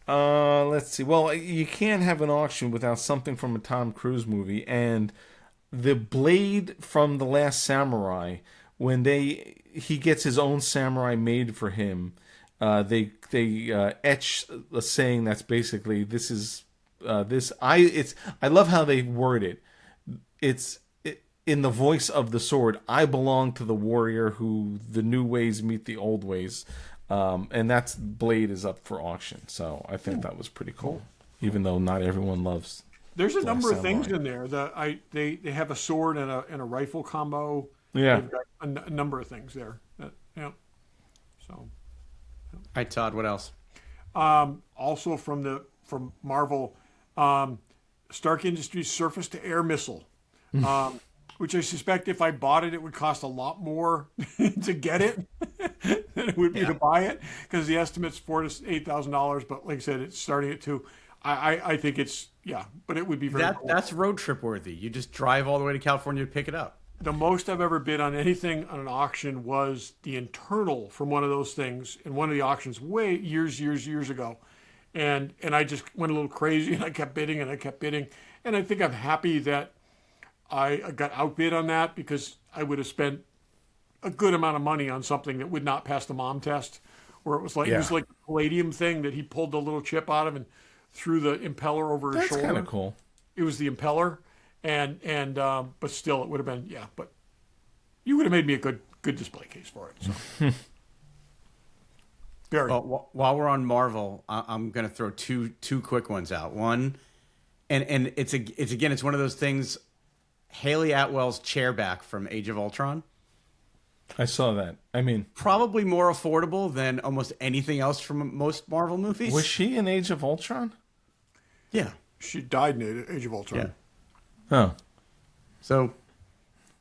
Let's see. Well, you can't have an auction without something from a Tom Cruise movie, and the blade from The Last Samurai, when he gets his own samurai made for him, they etch a saying that's basically this is this I love how they word it. It's in the voice of the sword. I belong to the warrior who the new ways meet the old ways. And that's blade is up for auction, so I think that was pretty cool. Even though not everyone loves. There's a number of things in there that they have a sword and a rifle combo. Yeah, they've got a number of things there. So. All right, Todd. What else? Also from Marvel, Stark Industries surface to air missile. Which I suspect if I bought it, it would cost a lot more to get it than it would be to buy it, because the estimate's $4,000 to $8,000. But like I said, it's starting at $2,000. I think it's but it would be very cool. That's road trip worthy. You just drive all the way to California to pick it up. The most I've ever bid on anything on an auction was the internal from one of those things in one of the auctions years ago, and I just went a little crazy, and I kept bidding, and I kept bidding, and I think I'm happy that I got outbid on that, because I would have spent a good amount of money on something that would not pass the mom test, where it was like a palladium thing that he pulled the little chip out of and threw the impeller over his shoulder. That's kind of cool. It was the impeller, and but still, it would have been But you would have made me a good display case for it. So. Very. Well, while we're on Marvel, I'm going to throw two quick ones out. One, and it's one of those things. Haley Atwell's chair back from Age of Ultron. I saw that. I mean, probably more affordable than almost anything else from most Marvel movies. Was she in Age of Ultron? Yeah, she died in Age of Ultron. Yeah. Oh, so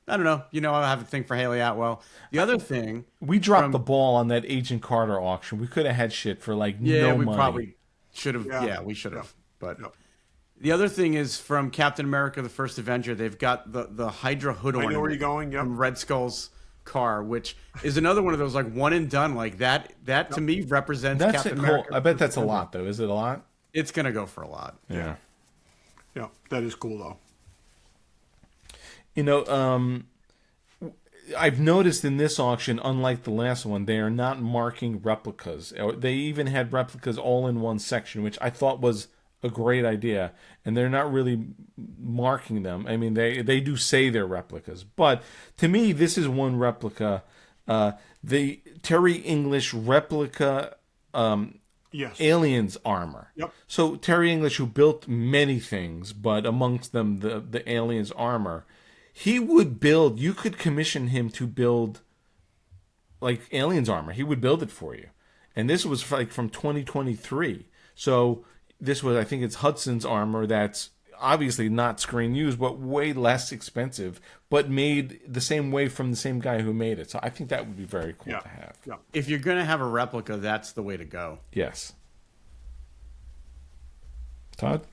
I don't know. I have a thing for Haley Atwell. The other thing, we dropped the ball on that Agent Carter auction. We could have had shit for no money. We probably should have. Yeah, we should have. But the other thing is from Captain America: The First Avenger. They've got the Hydra hood ornament. I know where you're going. Yep. From Red Skull's car, which is another one of those like one and done. Like that to me represents Captain America. I bet that's a lot, though. Is it a lot? It's gonna go for a lot. Yeah. Yeah, that is cool though. I've noticed in this auction, unlike the last one, they are not marking replicas. They even had replicas all in one section, which I thought was a great idea. And they're not really marking them. I mean, they do say they're replicas. But to me, this is one replica. The Terry English replica Aliens armor. Yep. So Terry English, who built many things, but amongst them the Aliens armor, he would build. You could commission him to build like Aliens armor. He would build it for you. And this was like from 2023. So this was, I think it's Hudson's armor that's obviously not screen used, but way less expensive, but made the same way from the same guy who made it. So I think that would be very cool to have. Yeah. If you're going to have a replica, that's the way to go. Yes. Todd?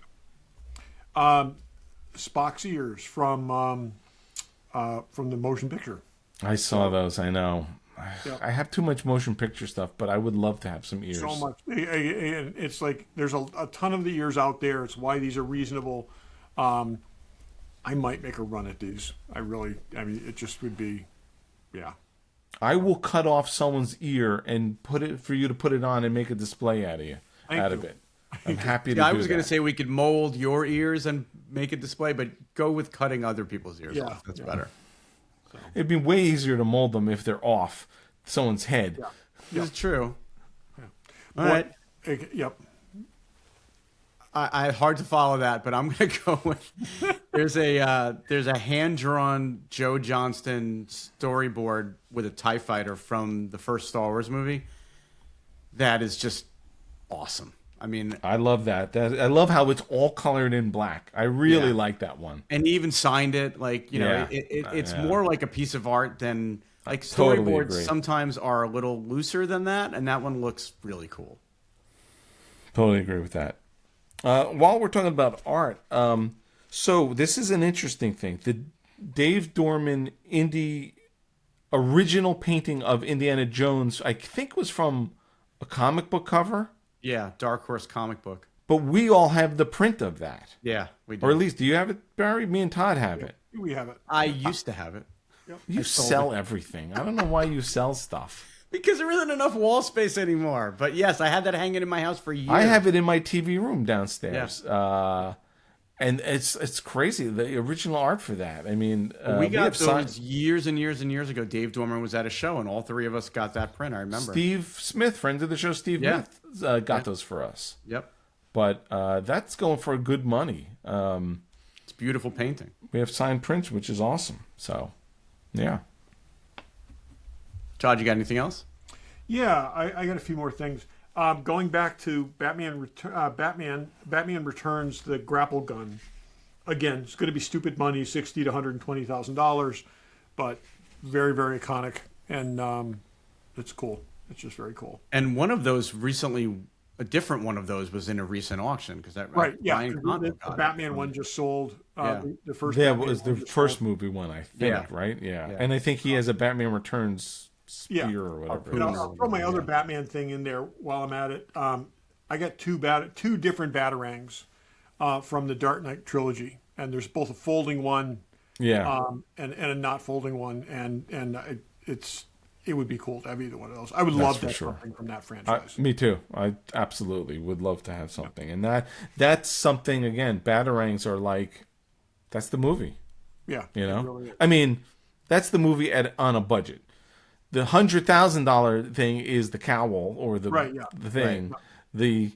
Spock's ears from the motion picture. I saw those, I know. Yep. I have too much motion picture stuff, but I would love to have some ears. So much. It's like there's a ton of the ears out there. It's why these are reasonable. I might make a run at these. I mean, it just would be, I will cut off someone's ear and put it for you to put it on and make a display out of it. I'm happy to do that. I was going to say we could mold your ears and make a display, but go with cutting other people's ears off. That's better. So. It'd be way easier to mold them if they're off someone's head. Yeah. It's true. Yeah. All right. Yep. I hard to follow that, but I'm going to go with there's a hand-drawn Joe Johnston storyboard with a TIE fighter from the first Star Wars movie. That is just awesome. I mean, I love that. I love how it's all colored in black. I really like that one. And he even signed it. Like, it's more like a piece of art than like storyboards. Totally sometimes are a little looser than that, and that one looks really cool. Totally agree with that. While we're talking about art, so this is an interesting thing. The Dave Dorman original painting of Indiana Jones, I think, was from a comic book cover. Yeah, Dark Horse comic book. But we all have the print of that. Yeah, we do. Or at least, do you have it, Barry? Me and Todd have it. We have it. I used to have it. Yep. You sell everything. I don't know why you sell stuff. Because there isn't enough wall space anymore. But yes, I had that hanging in my house for years. I have it in my TV room downstairs. Yeah. And it's crazy, the original art for that. I mean, we got those years and years and years ago. Dave Dorman was at a show, and all three of us got that print. I remember. Steve Smith, friend of the show, Steve Smith, got those for us. Yep. But that's going for good money. It's beautiful painting. We have signed prints, which is awesome. So, yeah. Todd, you got anything else? Yeah, I got a few more things. Going back to Batman Returns, the grapple gun. Again, it's going to be stupid money, $60,000 to $120,000, but very, very iconic, and it's cool. It's just very cool. And one of those recently, a different one of those was in a recent auction because that right, yeah, the Batman one just sold. The first. Yeah, it was the first movie one, I think. Right? Yeah, and I think he has a Batman Returns spear or whatever. I'll throw my other Batman thing in there while I'm at it. I I got two different Batarangs from the Dark Knight trilogy, and there's both a folding one, Yeah. and a not folding one, and it would be cool to have either one of those. I would That's love to for have sure. something from that franchise. Me too. I absolutely would love to have something. And that's something, again, Batarangs are like, that's the movie. Yeah, You it know? really is. I mean, that's the movie on a budget. The $100,000 thing is the cowl or the Right, yeah. the thing. Right. The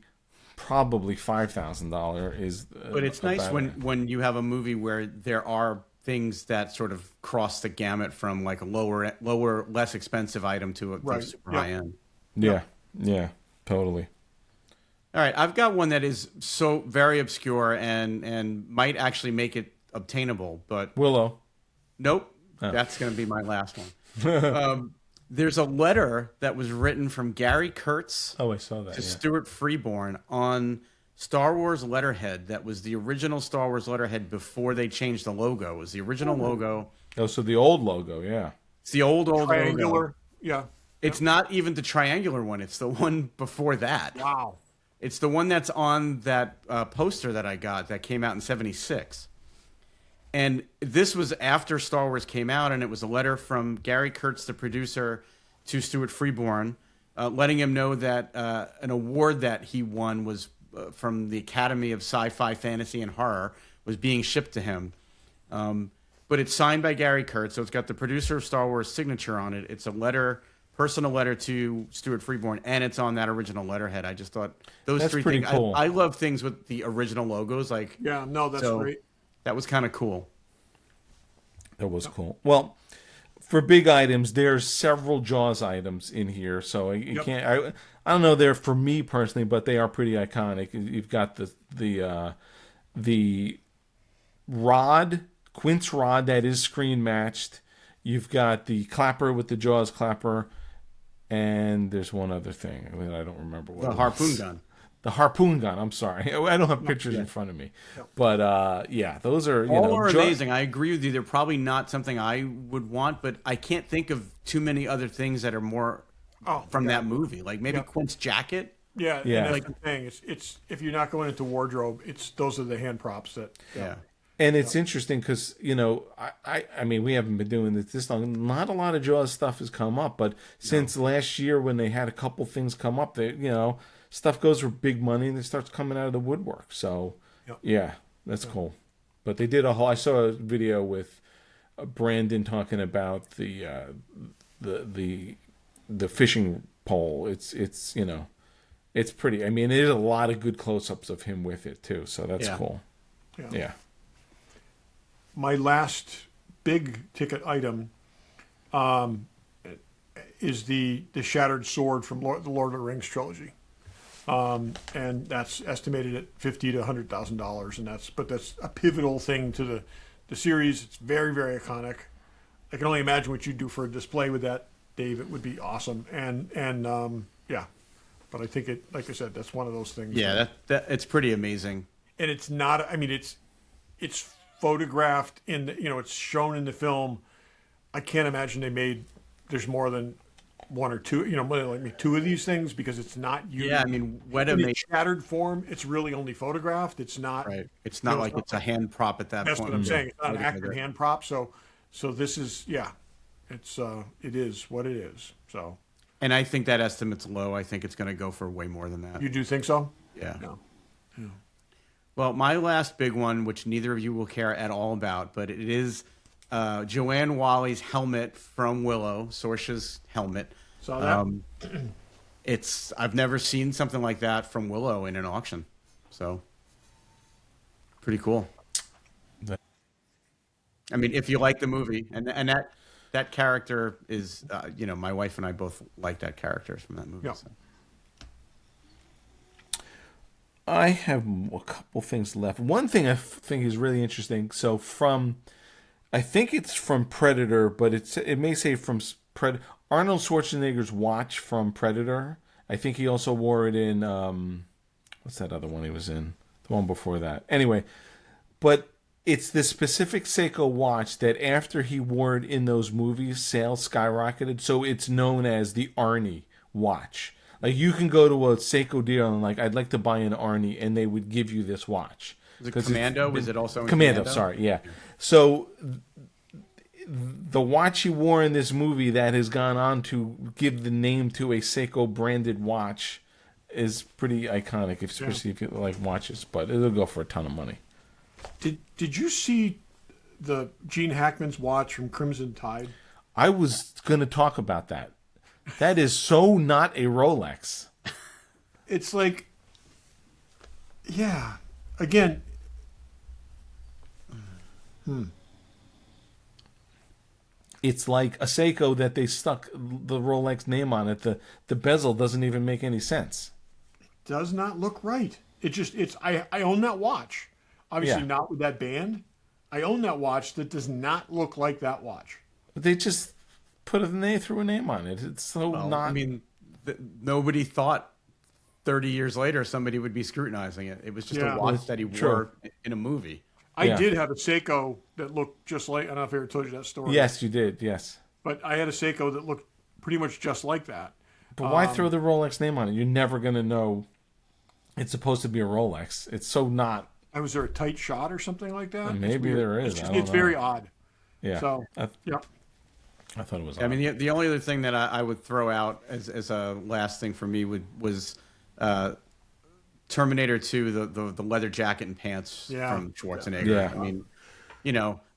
probably $5,000 is. But it's a nice Batarang. when you have a movie where there are things that sort of cross the gamut from like a lower, less expensive item to a Right, super yeah. high end. Yeah, totally. All right, I've got one that is so very obscure and might actually make it obtainable, but Willow. nope, that's going to be my last one. There's a letter that was written from Gary Kurtz Oh, I saw that. to Yeah. Stuart Freeborn on Star Wars letterhead. That was the original Star Wars letterhead before they changed the logo. It was the original logo. Oh, so the old logo, yeah. It's the old logo. Triangular. Yeah. It's not even the triangular one. It's the one before that. Wow. It's the one that's on that poster that I got that came out in '76. And this was after Star Wars came out, and it was a letter from Gary Kurtz, the producer, to Stuart Freeborn, letting him know that an award that he won was from the Academy of Sci-Fi, Fantasy, and Horror was being shipped to him. But it's signed by Gary Kurtz, so it's got the producer of Star Wars signature on it. It's a letter, personal letter to Stuart Freeborn, and it's on that original letterhead. I just thought those That's three pretty things. cool. I love things with the original logos, like Yeah. No, that's so great. that was kind of cool. That was cool. Well, for big items, there's several Jaws items in here, so you can't. I don't know. They're for me personally, but they are pretty iconic. You've got the rod, Quint's rod that is screen matched. You've got the clapper with the Jaws clapper, and there's one other thing that I don't remember what. The it harpoon was. gun. The harpoon gun. I'm sorry, I don't have pictures in front of me, but yeah, those are All are amazing. I agree with you. They're probably not something I would want, but I can't think of too many other things that are more from that movie. Like maybe Quint's jacket. Yeah. Yeah. And that's the thing. It's if you're not going into wardrobe, those are the hand props that. Yeah. And it's interesting because, I mean, we haven't been doing this long. Not a lot of Jaws stuff has come up, but since last year when they had a couple things come up, stuff goes for big money and it starts coming out of the woodwork. So, yeah, that's cool. But they did I saw a video with Brandon talking about the fishing pole. It's pretty. I mean, there's a lot of good close-ups of him with it too. So that's cool. Yeah. My last big ticket item is the shattered sword from the Lord of the Rings trilogy, and that's estimated at $50,000 to $100,000, and that's a pivotal thing to the series. It's very, very iconic. I can only imagine what you'd do for a display with that, Dave. It would be awesome, and yeah. But I think like I said, that's one of those things. Yeah, that it's pretty amazing. And it's not. I mean, it's photographed in it's shown in the film. I can't imagine there's more than one or two, like two of these things, because it's not used. Yeah, I mean, Weta in made its shattered form. It's really only photographed. It's not right. It's not like it's a hand prop at that That's point. what I'm saying. It's not an Okay, accurate good. hand prop. So this is it is what it is. So And I think that estimate's low. I think it's going to go for way more than that. you do think so? Yeah. No. Well, my last big one, which neither of you will care at all about, but it is Joanne Wally's helmet from Willow, Sorsha's helmet. Saw that. I've never seen something like that from Willow in an auction, so pretty cool. I mean, if you like the movie, and that character is, my wife and I both like that character from that movie. Yeah. So. I have a couple things left. One thing I think is really interesting. So I think it's from Predator, but it may say from Arnold Schwarzenegger's watch from Predator. I think he also wore it in what's that other one he was in? The one before that. Anyway, but it's the specific Seiko watch that after he wore it in those movies, sales skyrocketed. So it's known as the Arnie watch. Like you can go to a Seiko dealer and like, I'd like to buy an Arnie, and they would give you this watch. Was it Commando? Was it also in Commando? Sorry, yeah. So the watch he wore in this movie that has gone on to give the name to a Seiko branded watch is pretty iconic, especially if you like watches. But it'll go for a ton of money. Did you see the Gene Hackman's watch from Crimson Tide? I was going to talk about that. That is so not a Rolex. It's like, yeah. Again, It's like a Seiko that they stuck the Rolex name on it. The bezel doesn't even make any sense. does not look right. I own that watch. Obviously Yeah. not with that band. I own that watch that does not look like that watch. But they just threw a name on it. It's so Well, not. I mean, nobody thought 30 years later somebody would be scrutinizing it. It was just Yeah. a watch that he True. wore in a movie. I Yeah. did have a Seiko that looked just like, I don't know if I ever told you that story. Yes, you did. Yes. But I had a Seiko that looked pretty much just like that. But why throw the Rolex name on it? You're never going to know it's supposed to be a Rolex. It's so not. Was there a tight shot or something like that? It's Maybe weird. there is. It's, I just, don't it's know. very odd. Yeah. So, I yeah. thought it was. I mean, the only other thing that I would throw out as a last thing for me was Terminator 2, the leather jacket and pants from Schwarzenegger. Yeah. I mean,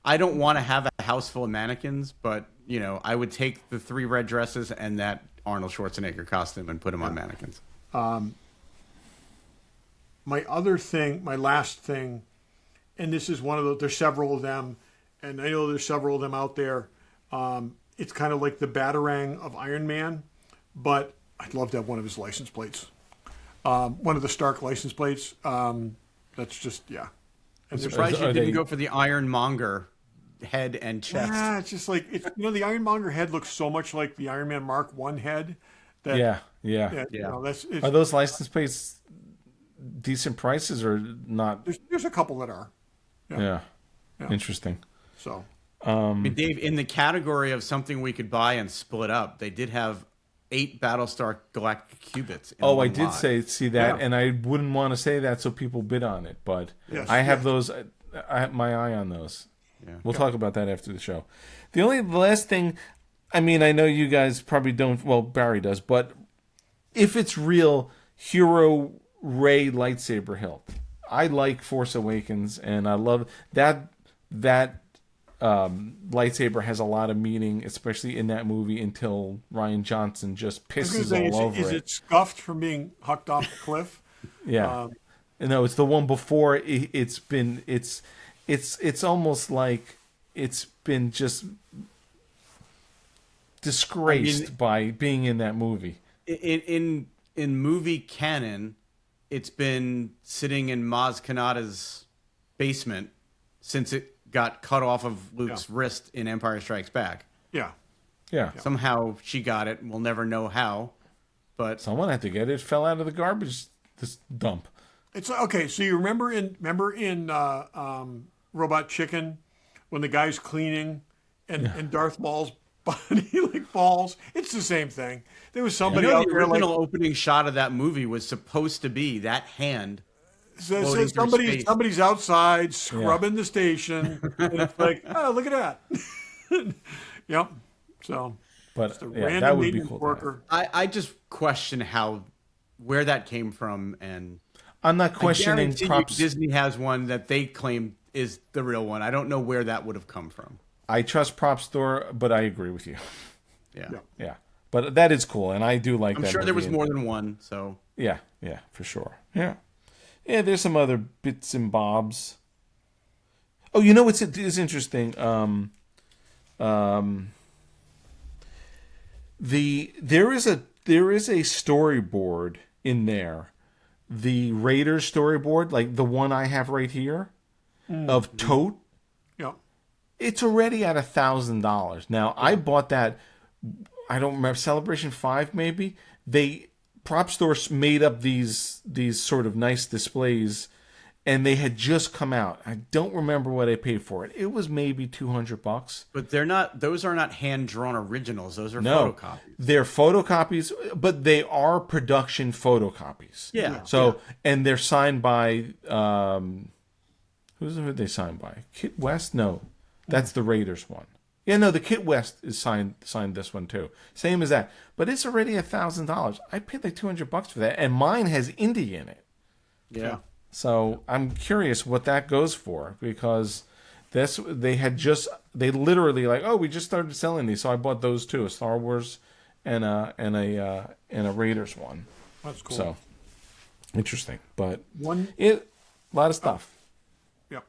I don't want to have a house full of mannequins, but, I would take the 3 red dresses and that Arnold Schwarzenegger costume and put them on mannequins. My last thing, and this is one of those, there's several of them, and I know there's several of them out there. It's kind of like the Batarang of Iron Man, but I'd love to have one of his license plates. One of the Stark license plates. That's just, yeah. I'm surprised you didn't go for the Ironmonger head and chest. Yeah, it's just like, the Ironmonger head looks so much like the Iron Man Mark 1 head. That, Yeah. Are those license plates decent prices or not? There's a couple that are. Yeah. Interesting. So, I mean, Dave, in the category of something we could buy and split up, they did have 8 Battlestar Galactic Cubits. I did see that, and I wouldn't want to say that so people bid on it, but I have those. I have my eye on those. Yeah. We'll talk about that after the show. The last thing, I mean, I know you guys probably don't. Well, Barry does, but if it's real, Hero Ray lightsaber hilt. I like Force Awakens, and I love that. Lightsaber has a lot of meaning, especially in that movie, until Rian Johnson just pisses all over it. Is it scuffed from being hucked off the cliff? Yeah. No, it's the one before. It's almost like it's been just disgraced by being in that movie. In movie canon, it's been sitting in Maz Kanata's basement since it got cut off of Luke's wrist in Empire Strikes Back. Yeah. Somehow she got it. We'll never know how, but someone had to get it. It fell out of the garbage dump. It's okay. So you remember in Robot Chicken when the guy's cleaning and Darth Maul's body falls? It's the same thing. There was somebody out the there original opening shot of that movie was supposed to be that hand. So somebody's outside scrubbing the station, and it's like, oh, look at that. Yep. So, but that would be cool. Worker. I just question where that came from, and I'm not questioning. Disney has one that they claim is the real one. I don't know where that would have come from. I trust Propstore, but I agree with you. Yeah. But that is cool, and I do like that. I'm sure there was more than one. So yeah, for sure. Yeah. There's some other bits and bobs. Oh, it's interesting. There is a storyboard in there, the Raiders storyboard, like the one I have right here, of Tote. Yeah. It's already at $1,000. Now I bought that. I don't remember, Celebration 5 maybe. Prop Store made up these sort of nice displays, and they had just come out. I don't remember what I paid for it. It was maybe $200. But they're not; those are not hand-drawn originals. Those are No, photocopies. they're photocopies, but they are production photocopies. Yeah. So, and they're signed by who they signed by? Kit West? No, that's the Raiders one. Yeah, no, the Kit West is signed this one too. Same as that, but it's already $1,000. I paid like $200 for that, and mine has Indy in it. Yeah. So I'm curious what that goes for, because they literally like, oh, we just started selling these, so I bought those too, a Star Wars and a Raiders one. That's cool. So interesting, but a lot of stuff. Yep.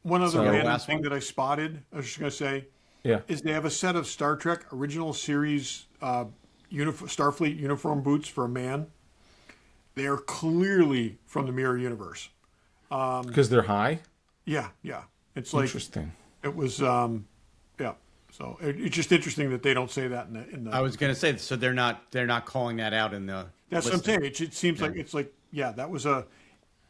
One other So, random thing that I spotted, I was just gonna say, is they have a set of Star Trek original series Starfleet uniform boots for a man. They are clearly from the Mirror Universe. Because they're high? Yeah. It's like interesting. It was, yeah. So it's just interesting that they don't say that in the. I was going to say, so they're not calling that out in the. That's listing. what I'm saying. It seems like it's like, yeah, that was a,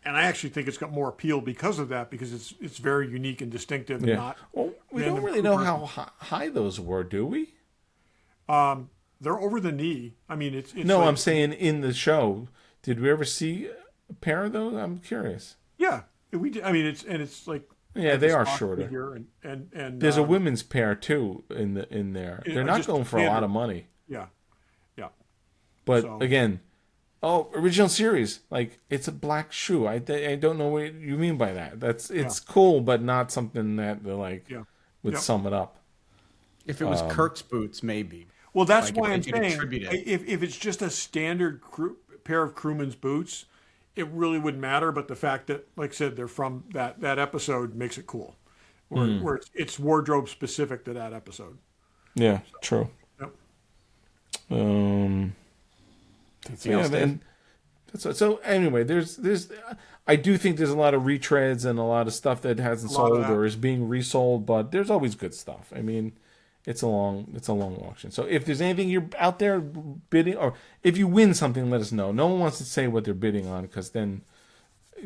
and I actually think it's got more appeal because of that, because it's very unique and distinctive. And not. Well, we don't really know how high those were, do we? They're over the knee. I mean, it's no. like, I'm saying in the show. Did we ever see a pair of those? I'm curious. Yeah, we did. I mean, it's like. Yeah, they are shorter. Here and there's a women's pair too in there. They're not going for a lot of money. Yeah. But again, original series, like it's a black shoe. I don't know what you mean by that. It's cool, but not something that would sum it up. If it was Kirk's boots, maybe. Well, that's why I'm saying if it's just a standard pair of crewman's boots, it really wouldn't matter. But the fact that, like I said, they're from that episode makes it cool. Where it's wardrobe specific to that episode. Yeah, true. Yep. So anyway, there's I do think there's a lot of retreads and a lot of stuff that hasn't sold or is being resold, but there's always good stuff. I mean, it's a long auction. So if there's anything you're out there bidding, or if you win something, let us know. No one wants to say what they're bidding on, because then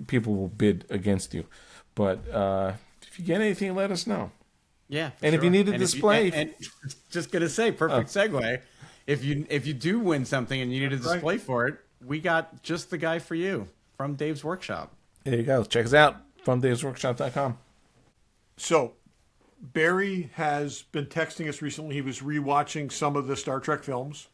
people will bid against you. But if you get anything, let us know. Yeah. And if you need a display, and just gonna say, perfect segue. If you do win something and you need a display for it, we got just the guy for you from Dave's Workshop. There you go. Check us out from davesworkshop.com. So Barry has been texting us recently. He was rewatching some of the Star Trek films.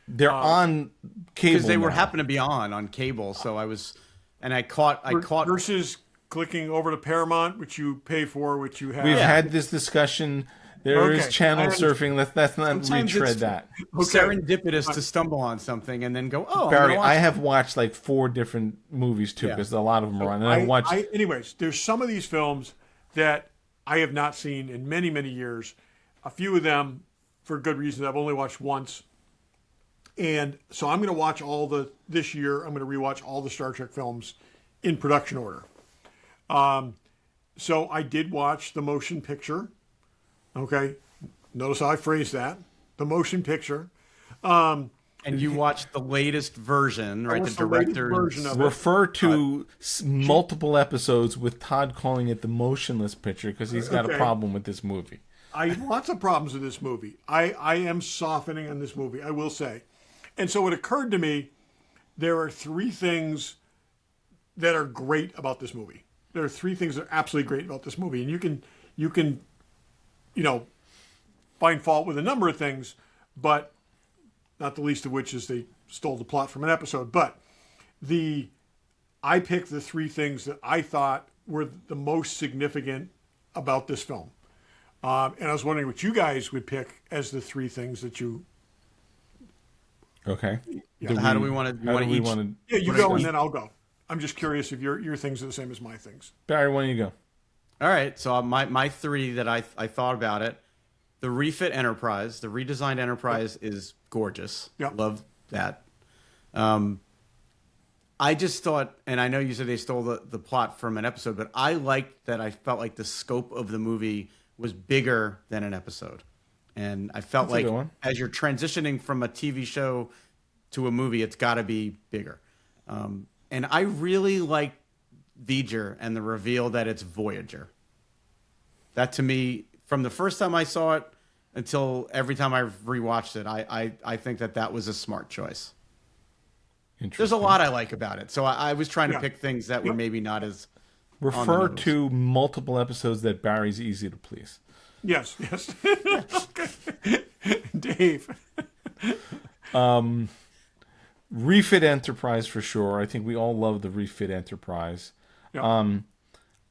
They're on cable because they now. happened to be on cable. So I caught versus clicking over to Paramount, which you pay for, which you have. We've had this discussion. There is channel surfing. Let's not retread that. Serendipitous to stumble on something and then go, Barry, I have watched like 4 different movies too, because a lot of them are on. And anyways, there's some of these films that I have not seen in many, many years. A few of them, for good reasons, I've only watched once. And so I'm going to watch this year, I'm going to rewatch all the Star Trek films in production order. So I did watch the motion picture. Okay. Notice how I phrased that. The motion picture. And you watched the latest version, right? The director's version of refer to multiple episodes with Todd calling it the motionless picture, because he's got a problem with this movie. I have lots of problems with this movie. I am softening on this movie, I will say. And so it occurred to me, there are 3 things that are great about this movie. There are 3 things that are absolutely great about this movie. And you can find fault with a number of things, but not the least of which is they stole the plot from an episode. But I picked the 3 things that I thought were the most significant about this film. And I was wondering what you guys would pick as the 3 things that you... Okay. Yeah. How do we want to... Yeah, you go and then I'll go. I'm just curious if your things are the same as my things. Barry, why don't you go? All right. So my 3 that I thought about it, the refit Enterprise, the redesigned Enterprise is gorgeous. Yep. Love that. I just thought, and I know you said they stole the plot from an episode, but I liked that I felt like the scope of the movie was bigger than an episode. And I felt like as you're transitioning from a TV show to a movie, it's got to be bigger. And I really like V'ger and the reveal that it's Voyager. That to me, from the first time I saw it until every time I've rewatched it, I think that was a smart choice. There's a lot I like about it. So I was trying to pick things that were maybe not as refer to multiple episodes that Barry's easy to please. Yes. Dave. Refit Enterprise for sure. I think we all love the Refit Enterprise. Yeah.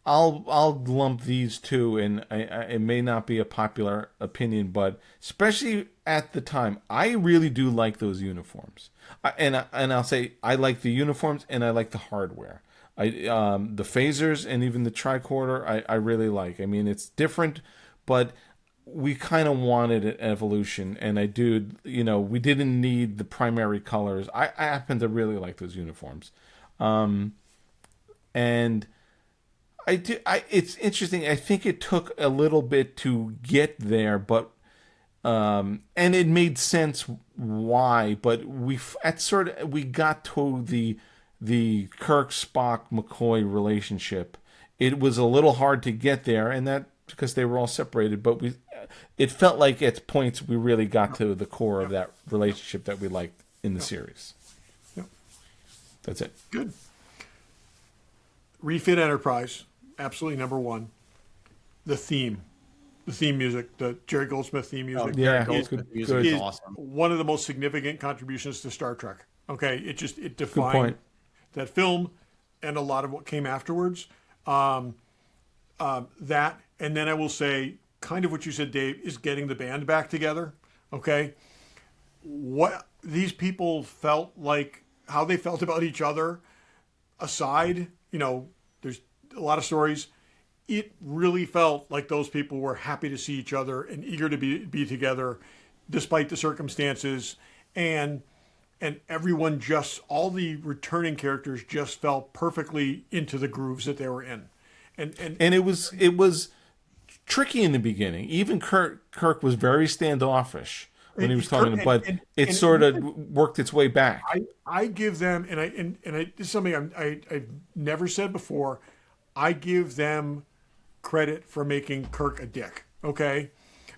I'll lump these two, and it may not be a popular opinion, but especially at the time, I really do like those uniforms. And I'll say I like the uniforms and I like the hardware. The phasers and even the tricorder I really like. I mean, it's different, but we kind of wanted an evolution, and we didn't need the primary colors. I happen to really like those uniforms. And it's interesting. I think it took a little bit to get there, but and it made sense why. But we got to the Kirk, Spock, McCoy relationship. It was a little hard to get there, and that because they were all separated. But it felt like at points we really got to the core of that relationship that we liked in the series. Yep. That's it. Good. Refit Enterprise, absolutely number one. The theme music, the Jerry Goldsmith theme music. Goldsmith music is awesome. One of the most significant contributions to Star Trek. Okay, it defined that film and a lot of what came afterwards. That, and then I will say, kind of what you said, Dave, is getting the band back together. Okay, what these people felt like, how they felt about each other, aside, there's a lot of stories. It really felt like those people were happy to see each other and eager to be together, despite the circumstances, and everyone all the returning characters just fell perfectly into the grooves that they were in, and it was tricky in the beginning. Even Kirk was very standoffish when he was talking, but it sort of worked its way back. I give them, and this is something I've never said before. I give them credit for making Kirk a dick, okay?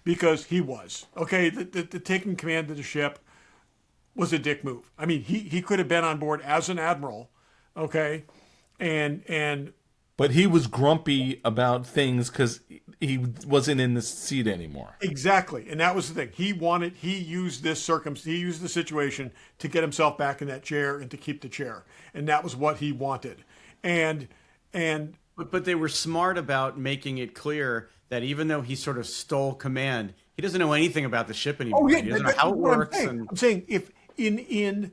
Because he was, okay. The taking command of the ship was a dick move. I mean, he could have been on board as an admiral, okay, but he was grumpy about things because he wasn't in the seat anymore. Exactly, and that was the thing. He used the situation to get himself back in that chair and to keep the chair, and that was what he wanted. But they were smart about making it clear that even though he sort of stole command, he doesn't know anything about the ship anymore. He doesn't know how it works. I'm saying if in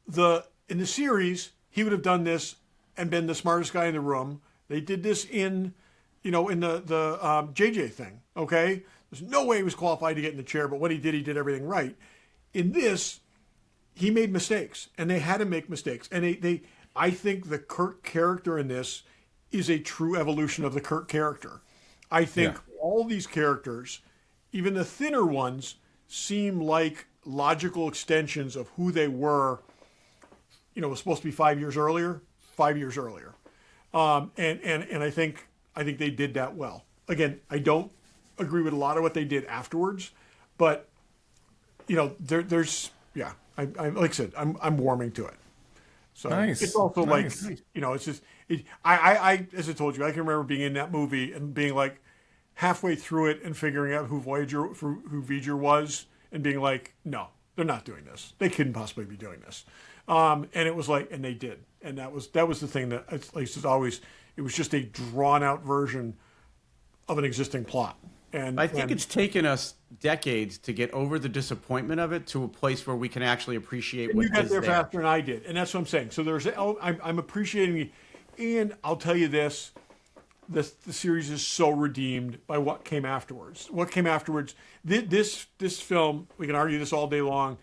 the series he would have done this and been the smartest guy in the room. They did this in the JJ thing. Okay, there's no way he was qualified to get in the chair, but what he did everything right. In this, he made mistakes, and they had to make mistakes. And I think the Kirk character in this is a true evolution of the Kirk character. I think all these characters, even the thinner ones, seem like logical extensions of who they were. It was supposed to be 5 years earlier. And I think they did that well. Again, I don't agree with a lot of what they did afterwards, but there's I like I said, I'm warming to it. So nice. It's also nice. It's just I as I told you, I can remember being in that movie and being like halfway through it and figuring out who V'ger was and being like, no, they're not doing this. They couldn't possibly be doing this. And it was like, and they did. And that was the thing that, at least as always, it was just a drawn out version of an existing plot. And I think it's taken us decades to get over the disappointment of it to a place where we can actually appreciate what is there. You got there faster than I did, and that's what I'm saying. So I'm appreciating, and I'll tell you this: the series is so redeemed by what came afterwards. What came afterwards? This film, we can argue this all day long,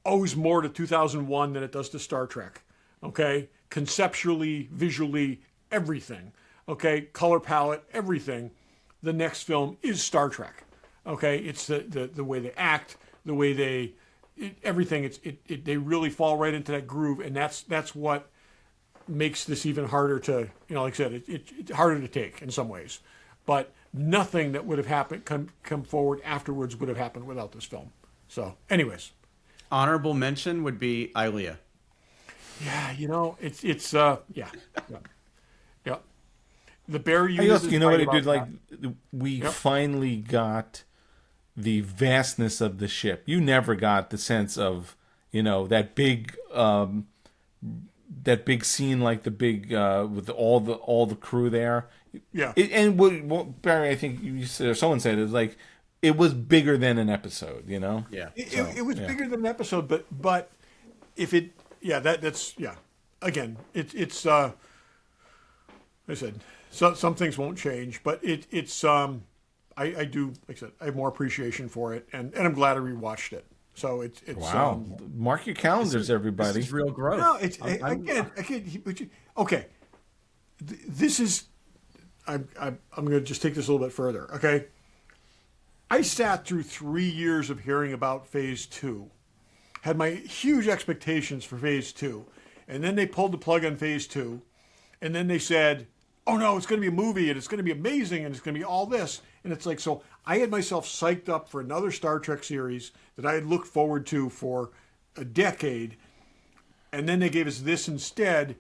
owes more to 2001 than it does to Star Trek. Okay, conceptually, visually, everything. Okay, color palette, everything. The next film is Star Trek. Okay, it's the way they act, the way everything. They really fall right into that groove, and that's what makes this even harder to, like I said, it's harder to take in some ways. But nothing that would have happened, come forward afterwards would have happened without this film. So, anyways. Honorable mention would be Ilea. Yeah, it's yeah. The Bear unit. You know what I did? Like, we finally got the vastness of the ship. You never got the sense of, that big scene, like the big with all the crew there. Yeah. Barry, I think you said, or someone said, it was like it was bigger than an episode. Yeah. It was bigger than an episode, but if it, that's again, it's like I said, some things won't change, but it's I do, like I said, I have more appreciation for it, and I'm glad I rewatched it. So it's wow. Mark your calendars, everybody. This is real growth. No, okay. This is. I'm going to just take this a little bit further. Okay. I sat through 3 years of hearing about Phase 2, had my huge expectations for Phase 2, and then they pulled the plug on Phase 2, and then they said, "Oh no, it's going to be a movie, and it's going to be amazing, and it's going to be all this." And it's like, so I had myself psyched up for another Star Trek series that I had looked forward to for a decade, and then they gave us this instead.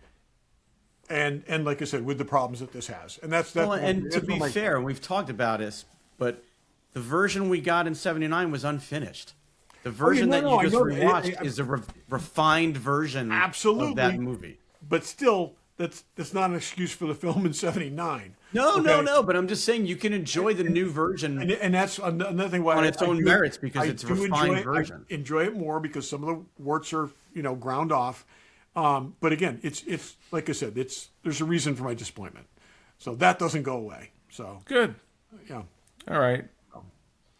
And like I said, with the problems that this has, and that's well, and to be fair, we've talked about this, but the version we got in '79 was unfinished. The version that you just rewatched is a refined version of that movie. But still, that's not an excuse for the film in '79. No. But I'm just saying you can enjoy the new version, and that's another thing why on its own merits, because it's a refined version. I enjoy it more because some of the warts are ground off. But again, it's like I said, there's a reason for my disappointment, so that doesn't go away. So good. Yeah. All right.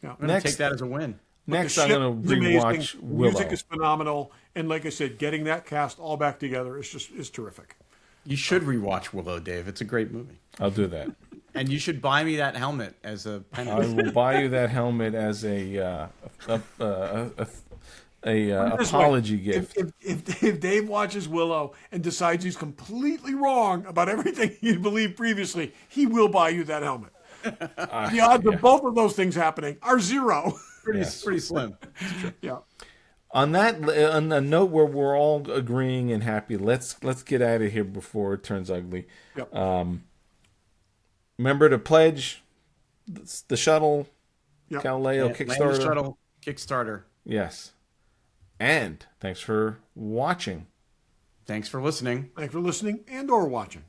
Yeah. I'm gonna take that as a win. Next, I'm gonna rewatch Willow. Music is phenomenal, and like I said, getting that cast all back together is terrific. You should rewatch Willow, Dave. It's a great movie. I'll do that. And you should buy me that helmet as a penny. I will buy you that helmet as a apology gift. If Dave watches Willow and decides he's completely wrong about everything he believed previously, he will buy you that helmet. The odds of both of those things happening are zero. Pretty slim. Yeah. On a note where we're all agreeing and happy, let's get out of here before it turns ugly. Yep. Remember to pledge the shuttle, Galileo Kickstarter. Shuttle Kickstarter. Yes. And thanks for watching. Thanks for listening. Thanks for listening and/or watching.